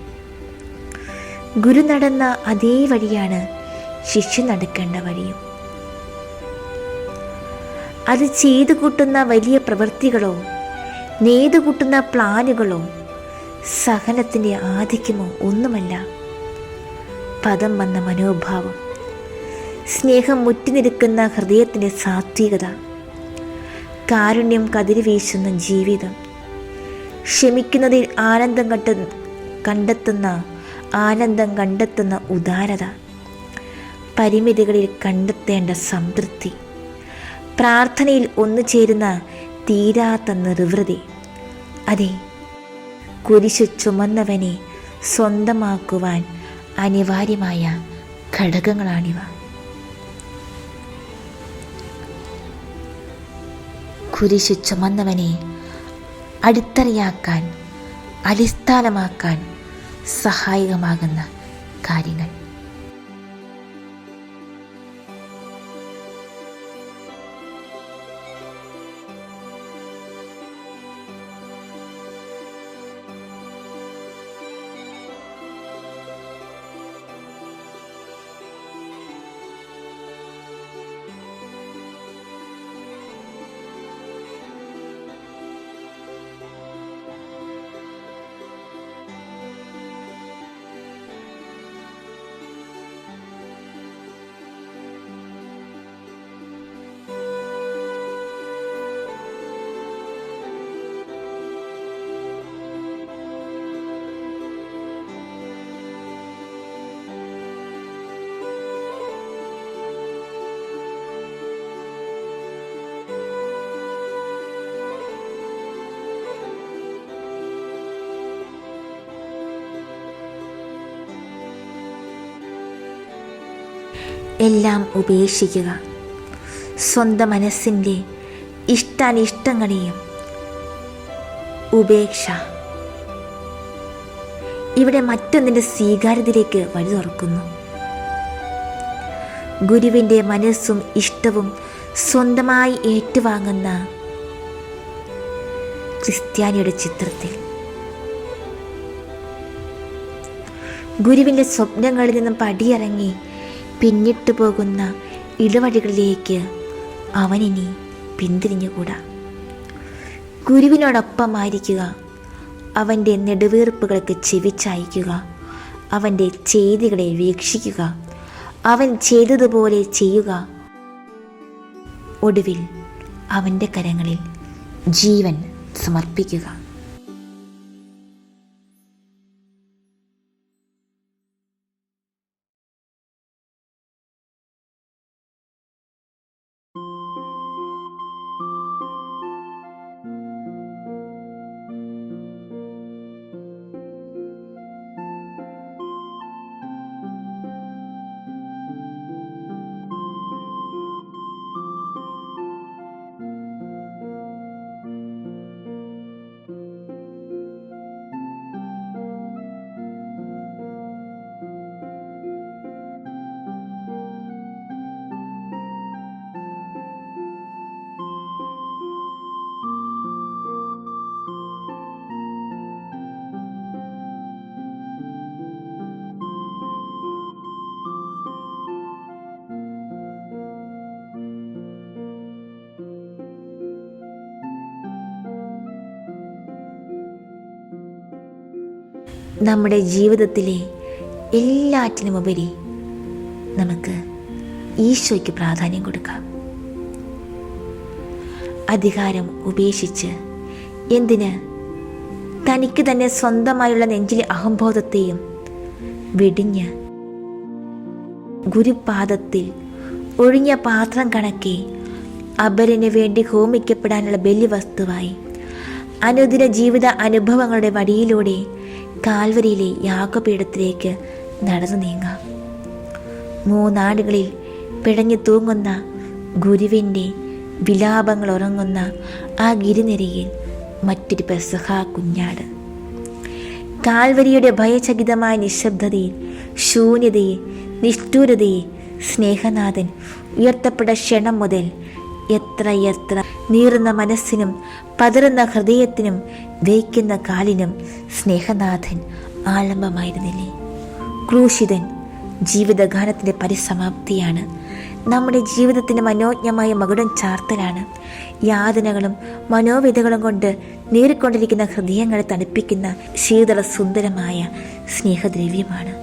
ഗുരു നടന്ന അതേ വഴിയാണ് ശിഷ്യ നടക്കേണ്ട വഴിയും. അത് ചെയ്തു കൂട്ടുന്ന വലിയ പ്രവൃത്തികളോ നെയ്തു കൂട്ടുന്ന പ്ലാനുകളോ സഹനത്തിൻ്റെ ആധിക്യമോ ഒന്നുമല്ല. പദം വന്ന മനോഭാവം, സ്നേഹം മുറ്റിനിൽക്കുന്ന ഹൃദയത്തിൻ്റെ സാത്വികത, കാരുണ്യം കതിരി വീശുന്ന ജീവിതം, ക്ഷമിക്കുന്നതിൽ ആനന്ദം കണ്ടെത്തുന്ന ഉദാരത, പരിമിതികളിൽ കണ്ടെത്തേണ്ട സംതൃപ്തി, പ്രാർത്ഥനയിൽ ഒന്നുചേരുന്ന തീരാത്ത നിർവൃതി. അതെ, കുരിശു ചുമന്നവനെ സ്വന്തമാക്കുവാൻ അനിവാര്യമായ ഘടകങ്ങളാണിവ. കുരിശു ചുമന്നവനെ അടിത്തറയാക്കാൻ, അടിസ്ഥാനമാക്കാൻ സഹായകമാകുന്ന കാര്യങ്ങൾ. എല്ലാം ഉപേക്ഷിക്കുക. സ്വന്തം മനസ്സിൻ്റെ ഇഷ്ടാനിഷ്ടങ്ങളെയും ഉപേക്ഷ ഇവിടെ മറ്റൊന്നിൻ്റെ സ്വീകാര്യതയിലേക്ക് വഴി തുറക്കുന്നു. ഗുരുവിൻ്റെ മനസ്സും ഇഷ്ടവും സ്വന്തമായി ഏറ്റുവാങ്ങുന്ന ക്രിസ്ത്യാനിയുടെ ചിത്രത്തിൽ ഗുരുവിൻ്റെ സ്വപ്നങ്ങളിൽ നിന്നും പടിയിറങ്ങി പിന്നിട്ടു പോകുന്ന ഇടവഴികളിലേക്ക് അവനിനി പിന്തിരിഞ്ഞുകൂടാ. ഗുരുവിനോടൊപ്പമായിരിക്കുക, അവൻ്റെ നെടുവീർപ്പുകൾക്ക് ചെവിച്ചായിക്കുക, അവൻ്റെ ചെയ്തികളെ വീക്ഷിക്കുക, അവൻ ചെയ്തതുപോലെ ചെയ്യുക. ഒടുവിൽ അവൻ്റെ കരങ്ങളിൽ ജീവൻ സമർപ്പിക്കുക. നമ്മുടെ ജീവിതത്തിലെ എല്ലാറ്റിനുമുപരി നമുക്ക് ഈശോയ്ക്ക് പ്രാധാന്യം കൊടുക്കാം. അധികാരം ഉപേക്ഷിച്ച് എന്തിന് തനിക്ക് തന്നെ സ്വന്തമായുള്ള നെഞ്ചിലെ അഹംബോധത്തെയും വെടിഞ്ഞ് ഗുരുപാദത്തിൽ ഒഴിഞ്ഞ പാത്രം കണക്കെ അപരന് വേണ്ടി ഹോമിക്കപ്പെടാനുള്ള ബലിവസ്തുവായി അനുദിന ജീവിത അനുഭവങ്ങളുടെ വഴിയിലൂടെ കാൽവരിയിലെ യാഗപീഠത്തിലേക്ക് നടന്നു നീങ്ങാം. 3 ആടുകളിൽ പിടഞ്ഞു തൂങ്ങുന്ന ഗുരുവിൻ്റെ വിലാപങ്ങൾ ഉറങ്ങുന്ന ആ ഗിരിനിരയിൽ മറ്റൊരു പെസഹ കുഞ്ഞാട്. കാൽവരിയുടെ ഭയചകിതമായ നിശബ്ദതയിൽ, ശൂന്യതയിൽ, നിഷ്ഠൂരതയിൽ സ്നേഹനാഥൻ ഉയർത്തപ്പെട്ട ക്ഷണം മുതൽ എത്ര നീറുന്ന മനസ്സിനും പതറുന്ന ഹൃദയത്തിനും ദഹിക്കുന്ന കാലിനും സ്നേഹനാഥൻ ആലംബമായിരുന്നില്ലേ? ക്രൂശിതൻ ജീവിതഗാനത്തിൻ്റെ പരിസമാപ്തിയാണ്. നമ്മുടെ ജീവിതത്തിൻ്റെ മനോജ്ഞമായ മകുടം ചാർത്തലാണ്. യാതനകളും മനോവേദകളും കൊണ്ട് നീറിക്കൊണ്ടിരിക്കുന്ന ഹൃദയങ്ങളെ തണുപ്പിക്കുന്ന ശീതള സുന്ദരമായ സ്നേഹദ്രവ്യമാണ്.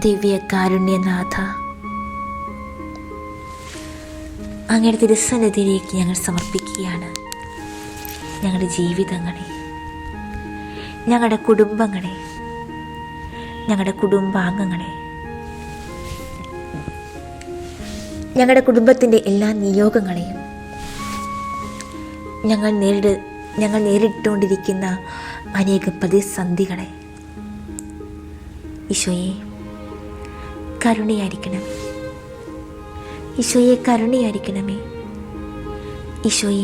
ദിവ്യകാരുണ്യനാഥ, അങ്ങയുടെ തിരുസന്നിധിയിലേക്ക് ഞങ്ങൾ സമർപ്പിക്കുകയാണ് ഞങ്ങളുടെ ജീവിതങ്ങളെ, ഞങ്ങളുടെ കുടുംബങ്ങളെ, ഞങ്ങളുടെ കുടുംബാംഗങ്ങളെ, ഞങ്ങളുടെ കുടുംബത്തിൻ്റെ എല്ലാ നിയോഗങ്ങളെയും, ഞങ്ങൾ നേരിട്ടുകൊണ്ടിരിക്കുന്ന അനേകം പ്രതിസന്ധികളെ. ഈശോയെ കരുണയായിരിക്കണം, ഈശോയെ കരുണയായിരിക്കണമേ, ഈശോയെ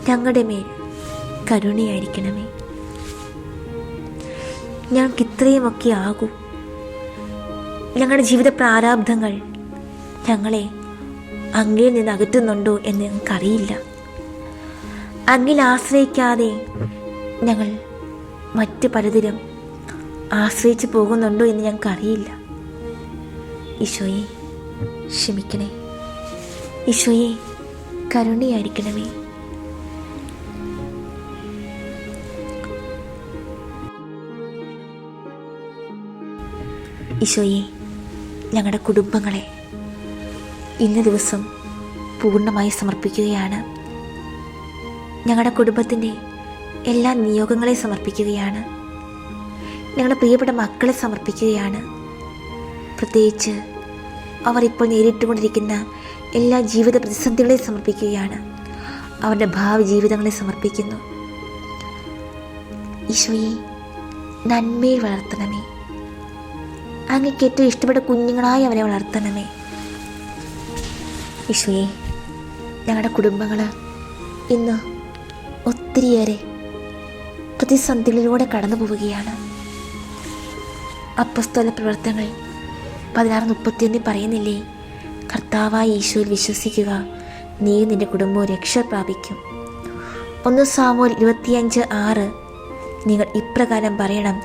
ഞങ്ങളുടെ മേൽ കരുണയായിരിക്കണമേ. ഞങ്ങൾക്ക് ഇത്രയുമൊക്കെ ആകൂ. ഞങ്ങളുടെ ജീവിത പ്രാരാബ്ധങ്ങൾ ഞങ്ങളെ അങ്ങിൽ നിന്ന് അകറ്റുന്നുണ്ടോ എന്ന് ഞങ്ങൾക്കറിയില്ല. അങ്ങിൽ ആശ്രയിക്കാതെ ഞങ്ങൾ മറ്റ് പലതിലും ആശ്രയിച്ച് പോകുന്നുണ്ടോ എന്ന് ഞങ്ങൾക്കറിയില്ല. ഈശോയെ ക്ഷമിക്കണേ, ഈശോയെ കരുണയായിരിക്കണമേ. ഈശോയെ ഞങ്ങളുടെ കുടുംബങ്ങളെ ഇന്ന ദിവസം പൂർണ്ണമായി സമർപ്പിക്കുകയാണ്. ഞങ്ങളുടെ കുടുംബത്തിൻ്റെ എല്ലാ നിയോഗങ്ങളെ സമർപ്പിക്കുകയാണ്. ഞങ്ങളുടെ പ്രിയപ്പെട്ട മക്കളെ സമർപ്പിക്കുകയാണ്. പ്രത്യേകിച്ച് അവർ ഇപ്പോൾ നേരിട്ടുകൊണ്ടിരിക്കുന്ന എല്ലാ ജീവിത പ്രതിസന്ധികളെയും സമർപ്പിക്കുകയാണ്. അവരുടെ ഭാവി ജീവിതങ്ങളെ സമർപ്പിക്കുന്നു. ഈശോയെ നന്മയിൽ വളർത്തണമേ. അങ്ങേക്ക് ഏറ്റവും ഇഷ്ടപ്പെട്ട കുഞ്ഞുങ്ങളായി അവരെ വളർത്തണമേ. ഈശോയെ ഞങ്ങളുടെ കുടുംബങ്ങൾ ഇന്ന് ഒത്തിരിയേറെ പ്രതിസന്ധികളിലൂടെ കടന്നു പോവുകയാണ്. അപ്പോസ്തല പ്രവർത്തനങ്ങൾ 16:31 പറയുന്നില്ലേ, കർത്താവായ ഈശോയിൽ വിശ്വസിക്കുക, നീ നിന്റെ കുടുംബവും രക്ഷ പ്രാപിക്കും. 1 സാമുവേൽ 25:6 നിങ്ങൾ ഇപ്രകാരം പറയണം,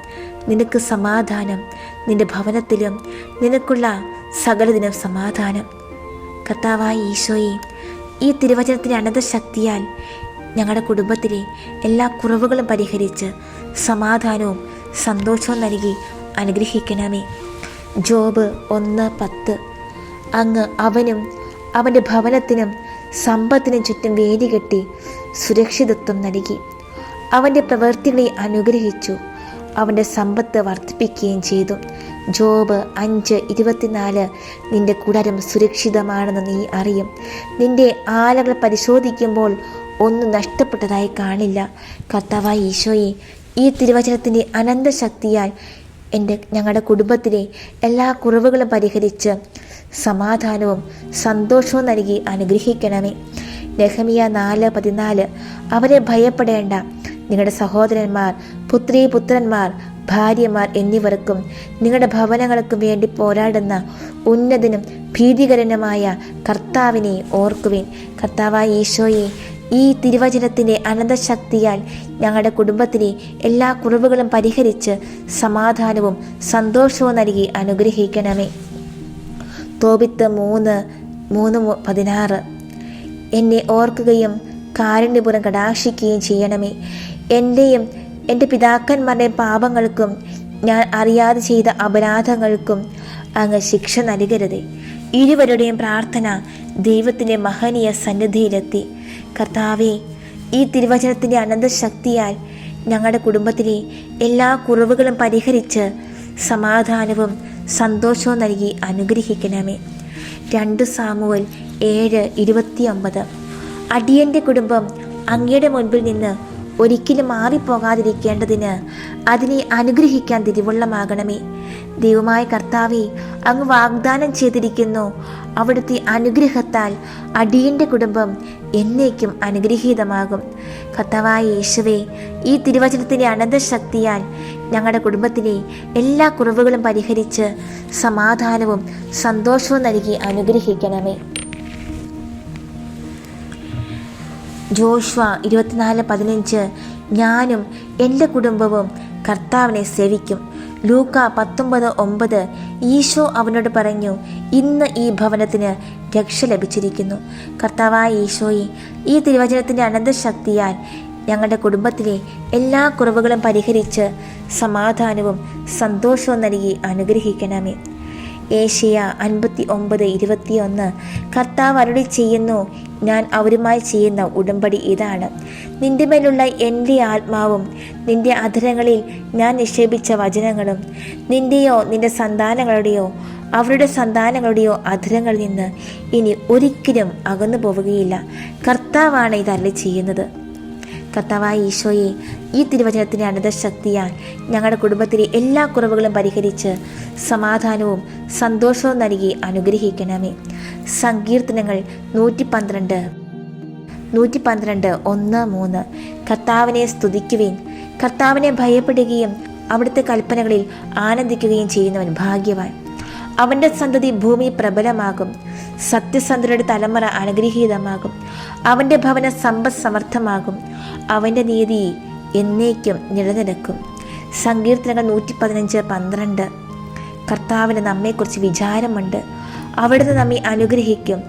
നിനക്ക് സമാധാനം, നിന്റെ ഭവനത്തിലും നിനക്കുള്ള സകലതിനും സമാധാനം. കർത്താവായ ഈശോയെ, ഈ തിരുവചനത്തിൻ്റെ അനന്ത ശക്തിയാൽ ഞങ്ങളുടെ കുടുംബത്തിലെ എല്ലാ കുറവുകളും പരിഹരിച്ച് സമാധാനവും സന്തോഷവും നൽകി അനുഗ്രഹിക്കണമേ. ജോബ് 1:10 അങ്ങ് അവനും അവൻ്റെ ഭവനത്തിനും സമ്പത്തിനും ചുറ്റും വേലി കെട്ടി സുരക്ഷിതത്വം നൽകി. അവൻ്റെ പ്രവൃത്തികളെ അനുഗ്രഹിച്ചു, അവൻ്റെ സമ്പത്ത് വർദ്ധിപ്പിക്കുകയും ചെയ്തു. ജോബ് 5:24 നിന്റെ കൂടാരം സുരക്ഷിതമാണെന്ന് നീ അറിയും. നിന്റെ ആലകൾ പരിശോധിക്കുമ്പോൾ ഒന്നും നഷ്ടപ്പെട്ടതായി കാണില്ല. കർത്താവായ ഈശോയെ, ഈ തിരുവചനത്തിൻ്റെ അനന്ത ശക്തിയാൽ ഞങ്ങളുടെ കുടുംബത്തിലെ എല്ലാ കുറവുകളും പരിഹരിച്ച് സമാധാനവും സന്തോഷവും നൽകി അനുഗ്രഹിക്കണമേ. നെഹെമ്യ 4:14 അവരെ ഭയപ്പെടേണ്ട, നിങ്ങളുടെ സഹോദരന്മാർ പുത്രീപുത്രന്മാർ ഭാര്യമാർ എന്നിവർക്കും നിങ്ങളുടെ ഭവനങ്ങൾക്കും വേണ്ടി പോരാടുന്ന ഉന്നതനും ഭീതികരനുമായ കർത്താവിനെ ഓർക്കുവിൻ. കർത്താവായ ഈശോയെ, ഈ തിരുവചനത്തിൻ്റെ അനന്തശക്തിയാൽ ഞങ്ങളുടെ കുടുംബത്തിലെ എല്ലാ കുറവുകളും പരിഹരിച്ച് സമാധാനവും സന്തോഷവും നൽകി അനുഗ്രഹിക്കണമേ. തോബിത്ത് 3:16. എന്നെ ഓർക്കുകയും കാരുണ്യപൂർവ്വം കടാക്ഷിക്കുകയും ചെയ്യണമേ. എൻ്റെയും എൻ്റെ പിതാക്കന്മാരുടെയും പാപങ്ങൾക്കും ഞാൻ അറിയാതെ ചെയ്ത അപരാധങ്ങൾക്കും അങ്ങ് ശിക്ഷ നൽകരുതേ. ഇരുവരുടെയും പ്രാർത്ഥന ദൈവത്തിൻ്റെ മഹനീയ സന്നിധിയിലെത്തി. കർത്താവേ, ഈ തിരുവചനത്തിൻ്റെ അനന്തശക്തിയാൽ ഞങ്ങളുടെ കുടുംബത്തിലെ എല്ലാ കുറവുകളും പരിഹരിച്ച് സമാധാനവും സന്തോഷവും നൽകി അനുഗ്രഹിക്കണമേ. 2 സാമുവേൽ 7:29. അടിയൻ്റെ കുടുംബം അങ്ങയുടെ മുൻപിൽ നിന്ന് ഒരിക്കലും മാറിപ്പോകാതിരിക്കേണ്ടതിന് അതിനെ അനുഗ്രഹിക്കാൻ തിരുവുള്ളമാകണമേ. ദൈവമായ കർത്താവേ, അങ്ങ് വാഗ്ദാനം ചെയ്തിരിക്കുന്നു, അവിടുത്തെ അനുഗ്രഹത്താൽ അടിയൻ്റെ കുടുംബം എന്നേക്കും അനുഗ്രഹീതമാകും. കർത്താവായ യേശുവേ, ഈ തിരുവചനത്തിൻ്റെ അനന്തശക്തിയാൽ ഞങ്ങളുടെ കുടുംബത്തിലെ എല്ലാ കുറവുകളും പരിഹരിച്ച് സമാധാനവും സന്തോഷവും നൽകി അനുഗ്രഹിക്കണമേ. ജോഷുവ 24:15. ഞാനും എൻ്റെ കുടുംബവും കർത്താവിനെ സേവിക്കും. ലൂക്ക 19:9. ഈശോ അവനോട് പറഞ്ഞു, ഇന്ന് ഈ ഭവനത്തിന് രക്ഷ ലഭിച്ചിരിക്കുന്നു. കർത്താവായ ഈശോയെ, ഈ തിരുവചനത്തിൻ്റെ അനന്തശക്തിയാൽ ഞങ്ങളുടെ കുടുംബത്തിലെ എല്ലാ കുറവുകളും പരിഹരിച്ച് സമാധാനവും സന്തോഷവും നൽകി അനുഗ്രഹിക്കണമേ. ഏശയ്യ 59:21. കർത്താവ് അരുളി ചെയ്യുന്നു, ഞാൻ അവരുമായി ചെയ്യുന്ന ഉടമ്പടി ഇതാണ്. നിന്റെ മേലുള്ള എൻ്റെ ആത്മാവും നിന്റെ അധരങ്ങളിൽ ഞാൻ നിക്ഷേപിച്ച വചനങ്ങളും നിന്റെയോ നിന്റെ സന്താനങ്ങളുടെയോ അവരുടെ സന്താനങ്ങളുടെയോ അധരങ്ങളിൽ നിന്ന് ഇനി ഒരിക്കലും അകന്നു പോവുകയില്ല. കർത്താവാണ് ഇത് അരുളി ചെയ്യുന്നത്. കർത്താവായ ഈശോയെ, ഈ തിരുവചനത്തിൻ്റെ അനന്തശക്തിയാൽ ഞങ്ങളുടെ കുടുംബത്തിലെ എല്ലാ കുറവുകളും പരിഹരിച്ച് സമാധാനവും സന്തോഷവും നൽകി അനുഗ്രഹിക്കണമേ. സങ്കീർത്തനങ്ങൾ 112, 1:3. കർത്താവിനെ സ്തുതിക്കുവിൻ. കർത്താവിനെ ഭയപ്പെടുകയും അവിടുത്തെ കൽപ്പനകളിൽ ആനന്ദിക്കുകയും ചെയ്യുന്നവൻ ഭാഗ്യവാൻ. അവൻ്റെ സന്തതി ഭൂമി പ്രബലമാകും. സത്യസന്ധരുടെ തലമുറ അനുഗ്രഹീതമാകും. അവൻ്റെ ഭവനം സമ്പദ് സമർത്ഥമാകും. അവൻ്റെ നീതി എന്നേക്കും നിലനിൽക്കും. സങ്കീർത്തനങ്ങൾ 115:12. കർത്താവിന് നമ്മെക്കുറിച്ച് വിചാരമുണ്ട്. അവിടുന്ന് നമ്മെ അനുഗ്രഹിക്കും.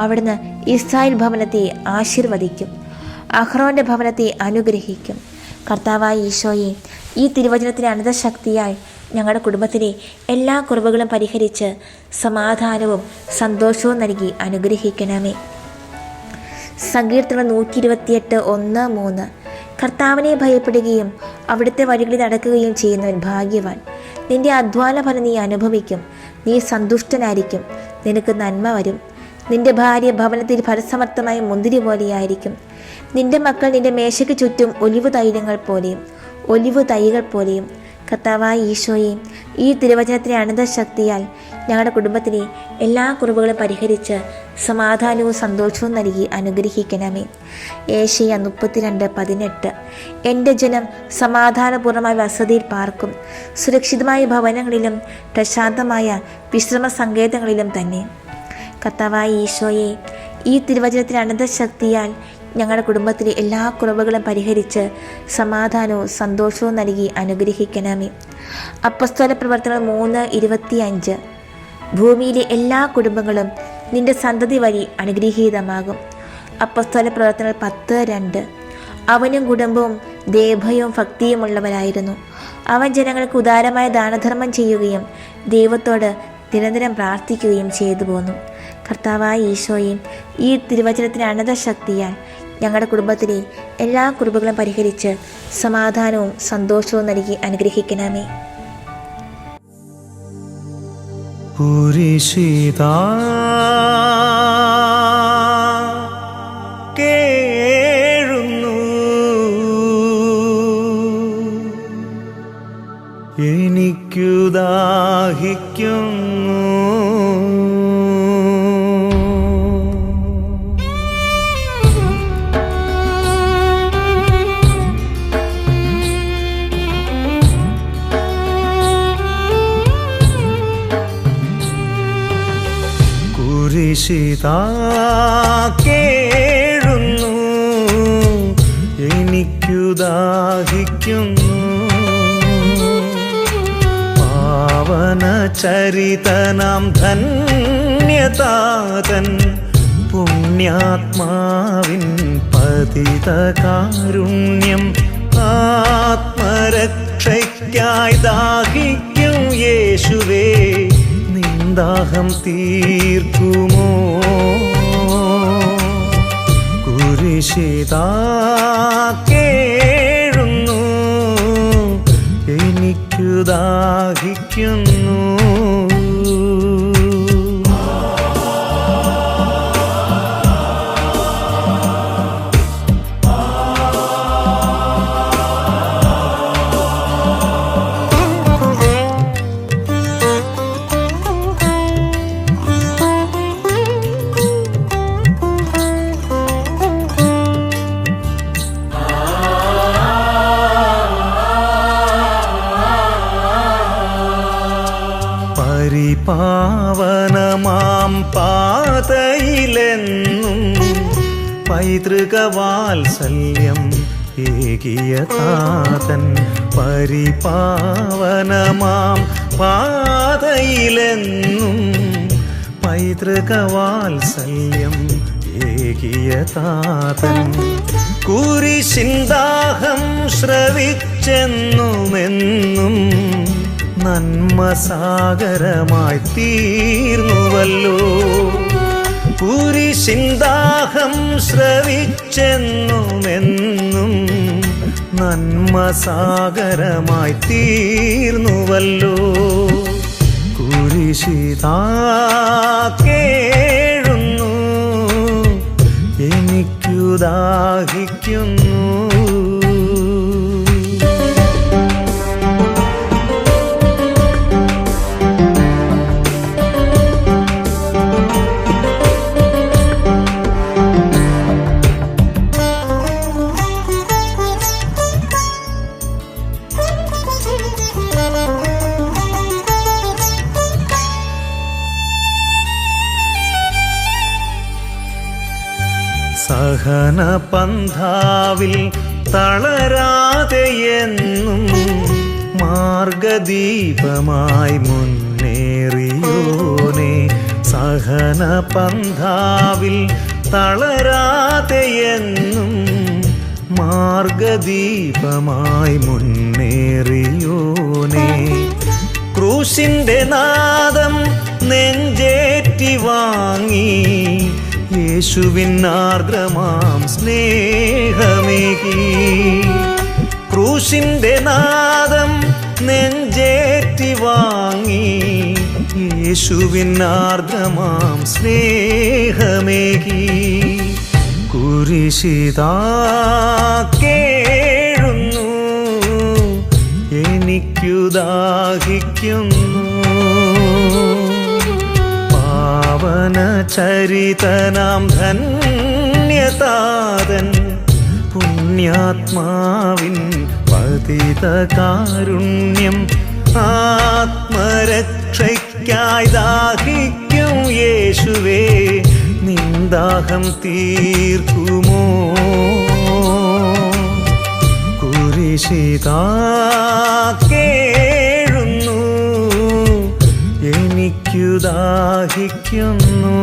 അവിടുന്ന് ഇസ്രായേൽ ഭവനത്തെ ആശീർവദിക്കും. അഹ്റോൻ്റെ ഭവനത്തെ അനുഗ്രഹിക്കും. കർത്താവായ ഈശോയെ, ഈ തിരുവചനത്തിൻ്റെ അനന്തശക്തിയായി ഞങ്ങളുടെ കുടുംബത്തിലെ എല്ലാ കുറവുകളും പരിഹരിച്ച് സമാധാനവും സന്തോഷവും നൽകി അനുഗ്രഹിക്കണമേ. സങ്കീർത്തനം 128:1-3. കർത്താവിനെ ഭയപ്പെടുകയും അവിടുത്തെ വഴികളിൽ നടക്കുകയും ചെയ്യുന്നവൻ ഭാഗ്യവാൻ. നിന്റെ അധ്വാന ഫലം നീ അനുഭവിക്കും. നീ സന്തുഷ്ടനായിരിക്കും. നിനക്ക് നന്മ വരും. നിന്റെ ഭാര്യ ഭവനത്തിൽ ഫലസമർത്ഥമായ മുന്തിരി പോലെയായിരിക്കും. നിന്റെ മക്കൾ നിന്റെ മേശയ്ക്ക് ചുറ്റും ഒലിവ് തൈകൾ പോലെയും. കർത്താവായ ഈശോയെ, ഈ തിരുവചനത്തിൻ്റെ അനന്തശക്തിയാൽ ഞങ്ങളുടെ കുടുംബത്തിലെ എല്ലാ കുറവുകളും പരിഹരിച്ച് സമാധാനവും സന്തോഷവും നൽകി അനുഗ്രഹിക്കണമേ. ഏശയ്യ 32:18. എൻ്റെ ജനം സമാധാനപൂർണ്ണമായ വസതിയിൽ പാർക്കും, സുരക്ഷിതമായ ഭവനങ്ങളിലും പ്രശാന്തമായ വിശ്രമ സങ്കേതങ്ങളിലും തന്നെ. കർത്താവായ ഈശോയെ, ഈ തിരുവചനത്തിൻ്റെ അനന്തശക്തിയാൽ ഞങ്ങളുടെ കുടുംബത്തിലെ എല്ലാ കുറവുകളും പരിഹരിച്ച് സമാധാനവും സന്തോഷവും നൽകി അനുഗ്രഹിക്കണമേ. അപ്പസ്തോല പ്രവർത്തനങ്ങൾ 3:25. ഭൂമിയിലെ എല്ലാ കുടുംബങ്ങളും നിന്റെ സന്തതി വഴി അനുഗ്രഹീതമാകും. അപ്പസ്തോല പ്രവർത്തനങ്ങൾ 10:2. അവനും കുടുംബവും ദൈവഭയവും ഭക്തിയുമുള്ളവരായിരുന്നു. അവൻ ജനങ്ങൾക്ക് ഉദാരമായ ദാനധർമ്മം ചെയ്യുകയും ദൈവത്തോട് നിരന്തരം പ്രാർത്ഥിക്കുകയും ചെയ്തു പോന്നു. കർത്താവായ ഈശോയെ, ഈ തിരുവചനത്തിന് അനന്തശക്തിയാൽ ഞങ്ങളുടെ കുടുംബത്തിലെ എല്ലാ കുറവുകളും പരിഹരിച്ച് സമാധാനവും സന്തോഷവും നൽകി അനുഗ്രഹിക്കണമേ. കുരിശിതാ കേഴുന്നു, എനിക്കു ദാഹിക്കുന്നു. കുരിശിതാ കേഴുന്നു, എനിക്കു ദാഹിക്കുന്നു. പാവന ചരിതനാം ധന്യതാതൻ പുണ്യാത്മാവിൻ പതിത കാരുണ്യം ആത്മരക്ഷയ്ക്കായി ദാഹിക്കും യേശുവേ, നിന്ദാഹം തീർക്കുമോ? കുരിശിതാ കേഴുന്നു, എനിക്കു ദാഹിക്കുന്നു. പരിപാവനമാം പാതയിലെന്നും പൈതൃകവാത്സല്യം ഏകിയ താതൻ, പരിപാവനമാം പാതയിലെന്നും പൈതൃകവാത്സല്യം ഏകിയ താതൻ, കുരിശിന്ദാഹം ശ്രവിച്ചെന്നുമെന്നും നന്മസാഗരമായി തീർന്നുവല്ലോ. കുരിശിന്ദാഹം ശ്രവിച്ചെന്നുമെന്നും നന്മസാഗരമായി തീർന്നുവല്ലോ. കുരിശിതാ കേഴുന്നു, എനിക്കു ദാഹിക്കുന്നു. സഹന പന്ഥാവിൽ തളരാതെയെന്നും മാർഗദീപമായി മുന്നേറിയോനെ, സഹന പന്ഥാവിൽ തളരാതെയെന്നും മാർഗദീപമായി മുന്നേറിയോനെ, ക്രൂശിന്റെ നാദം നെഞ്ചേറ്റി വാങ്ങി യേശുവിൻ ആർദ്രമാം സ്നേഹമേകി, ക്രൂശിന്റെ നാദം നെഞ്ചേറ്റി വാങ്ങി യേശുവിൻ ആർദ്രമാം സ്നേഹമേകി. കുരിശിതാ കേഴുന്നു, എനിക്കു ദാഹിക്കുന്നു. പാവന ചരിതനാം ധന്യതാതൻ പുണ്യാത്മാവിൻ പതിത കാരുണ്യം ആത്മരക്ഷയ്ക്കായി ദാഹിക്കും യേശുവേ, നിന്ദാഹം തീർക്കുമോ? കുരിശിതാ കേഴുന്നു, എനിക്കു ദാഹിക്കുന്നു.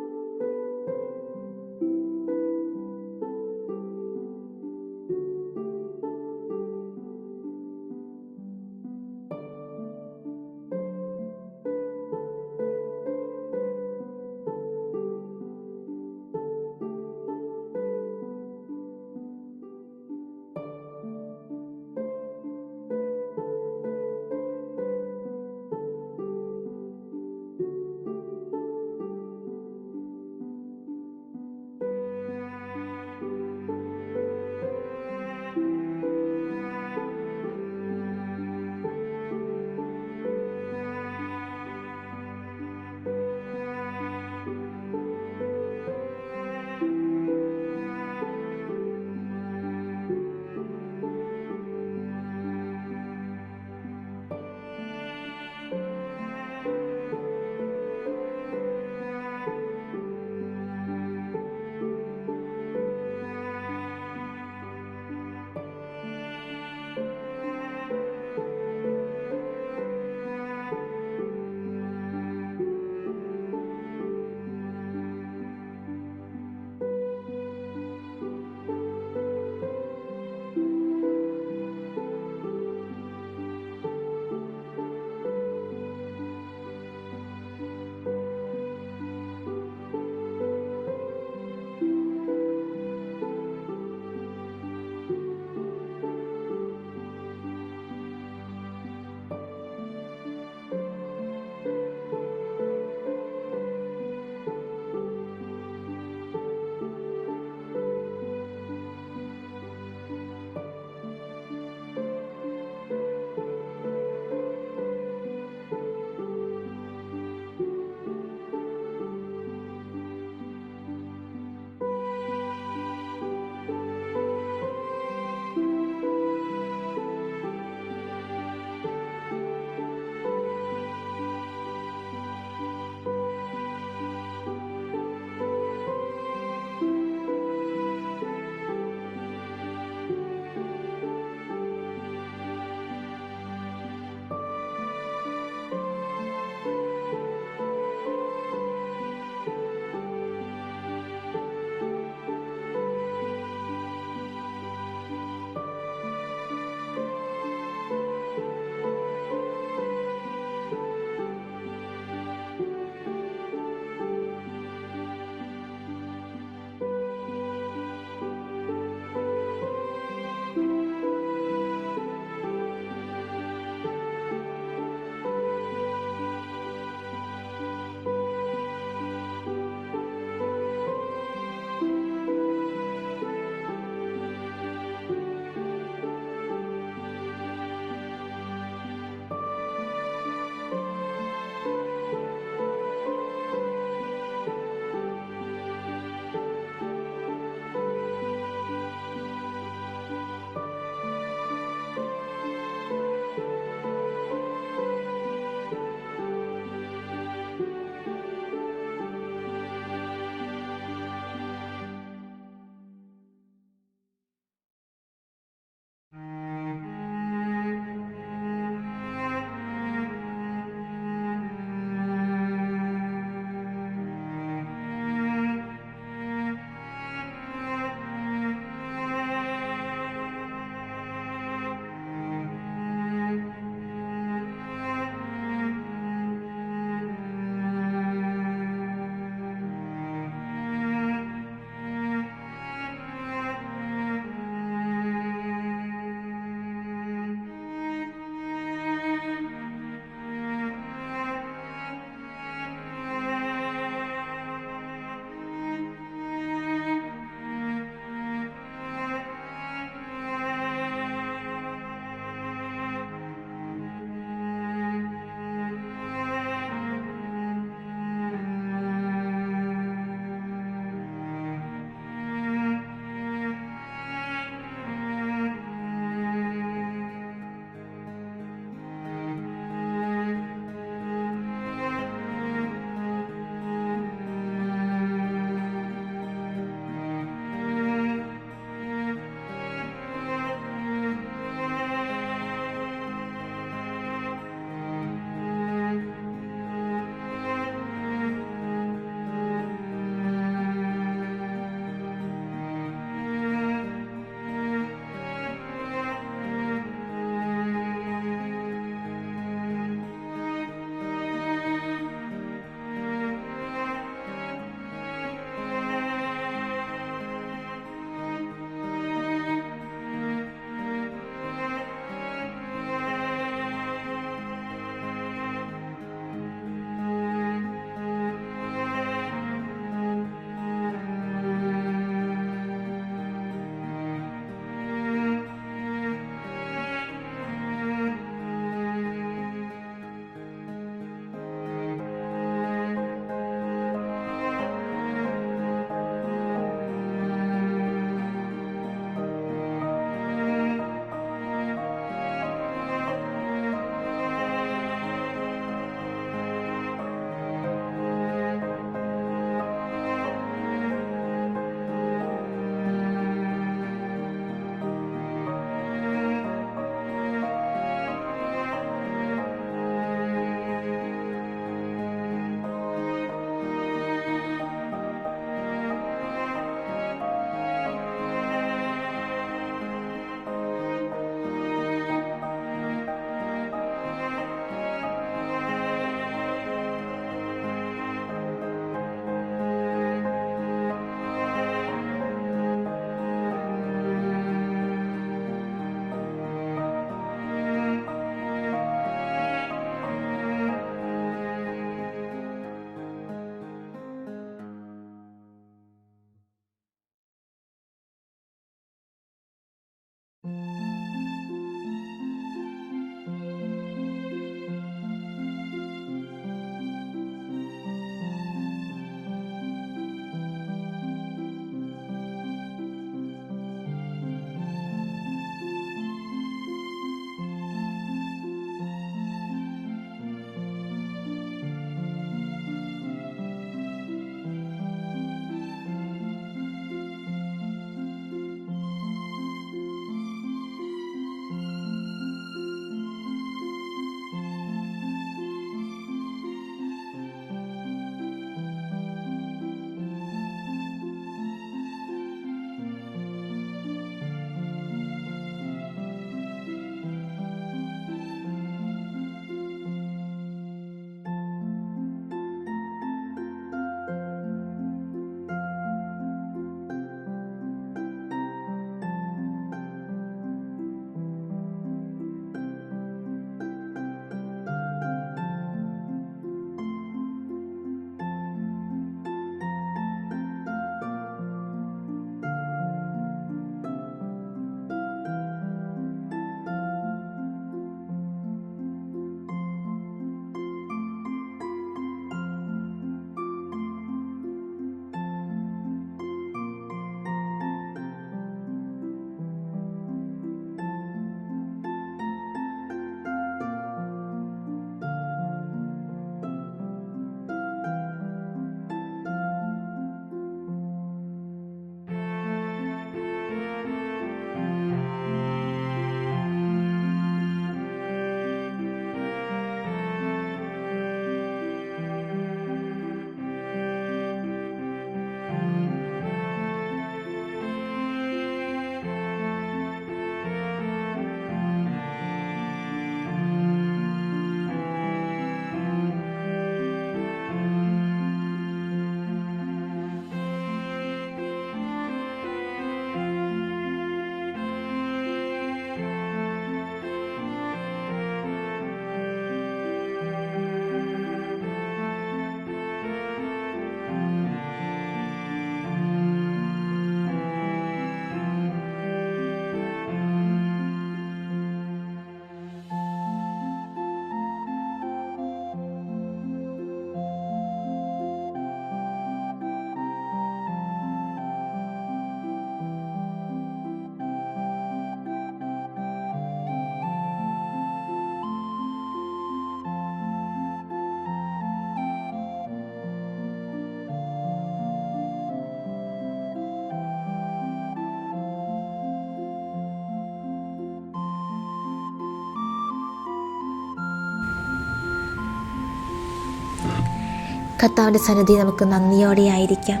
കർത്താവിൻ്റെ സന്നിധി നമുക്ക് നന്ദിയോടെ ആയിരിക്കാം.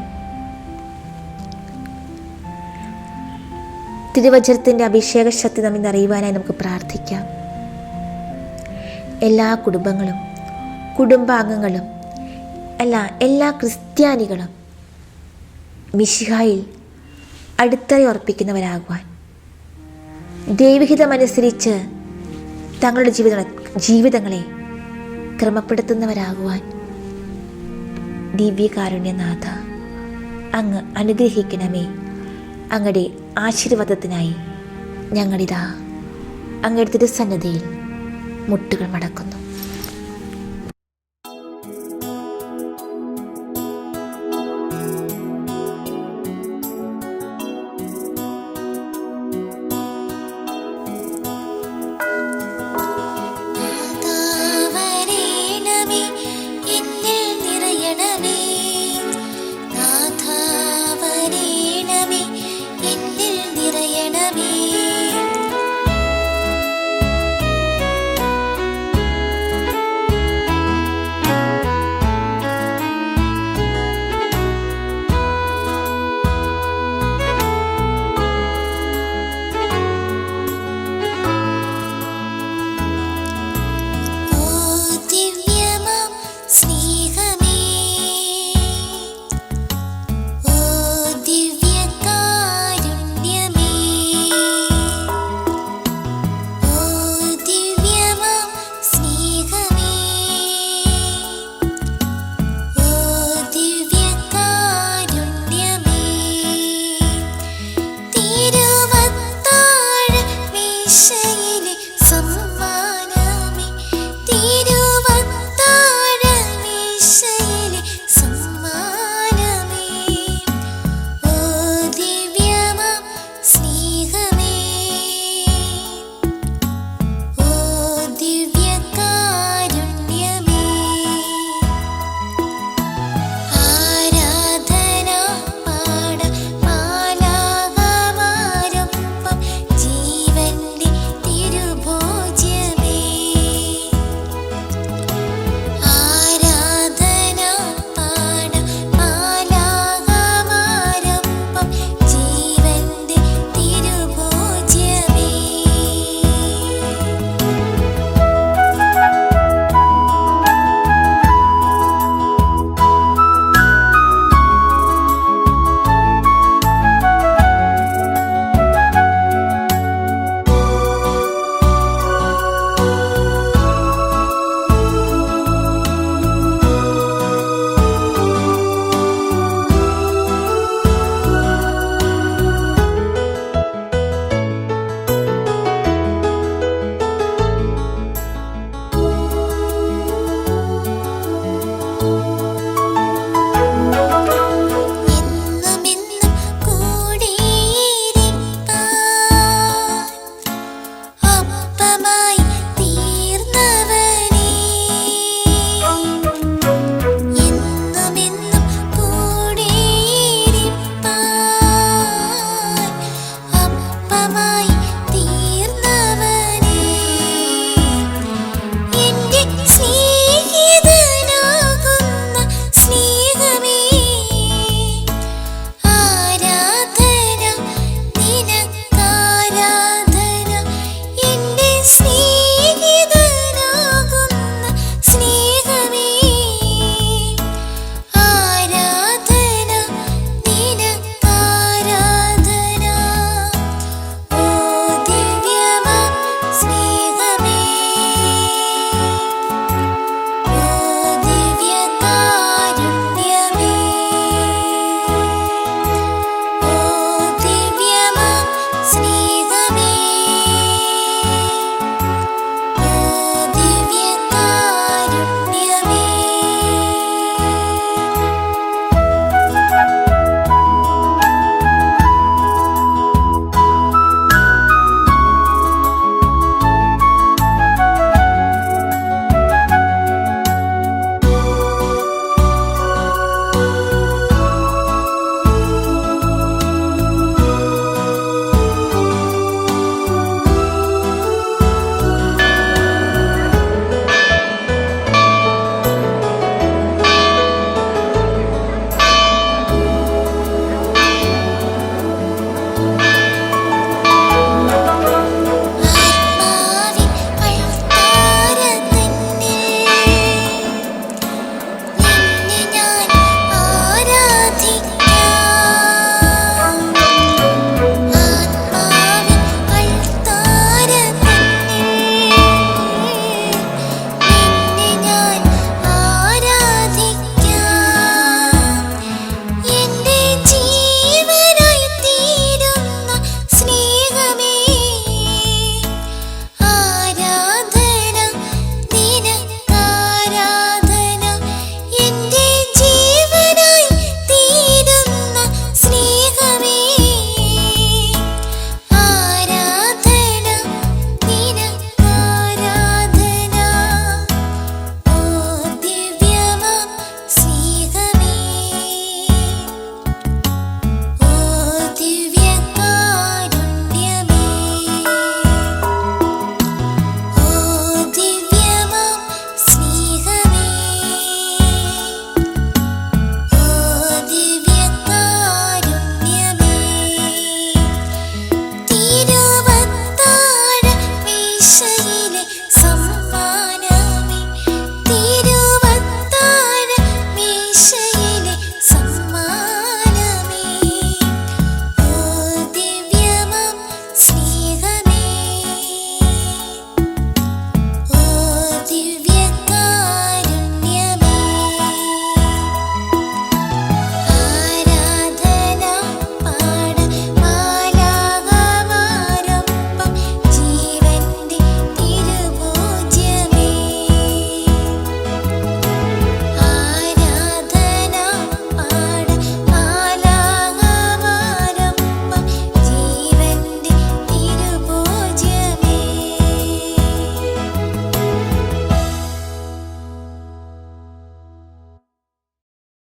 തിരുവചനത്തിൻ്റെ അഭിഷേക ശക്തി നമ്മിൽ നിറയുവാനായി നമുക്ക് പ്രാർത്ഥിക്കാം. എല്ലാ കുടുംബങ്ങളും, കുടുംബാംഗങ്ങളും, എല്ലാ ക്രിസ്ത്യാനികളും മിശിഹായിൽ അടിത്തറ ഉറപ്പിക്കുന്നവരാകുവാൻ, ദൈവഹിതമനുസരിച്ച് തങ്ങളുടെ ജീവിതങ്ങളെ ക്രമപ്പെടുത്തുന്നവരാകുവാൻ ദിവ്യകാരുണ്യനാഥ അങ്ങ് അനുഗ്രഹിക്കണമേ. അങ്ങയുടെ ആശീർവാദത്തിനായി ഞങ്ങളിതാ അങ്ങയുടെ തിരുസന്നിധിയിൽ മുട്ടുകൾ മടക്കുന്നു.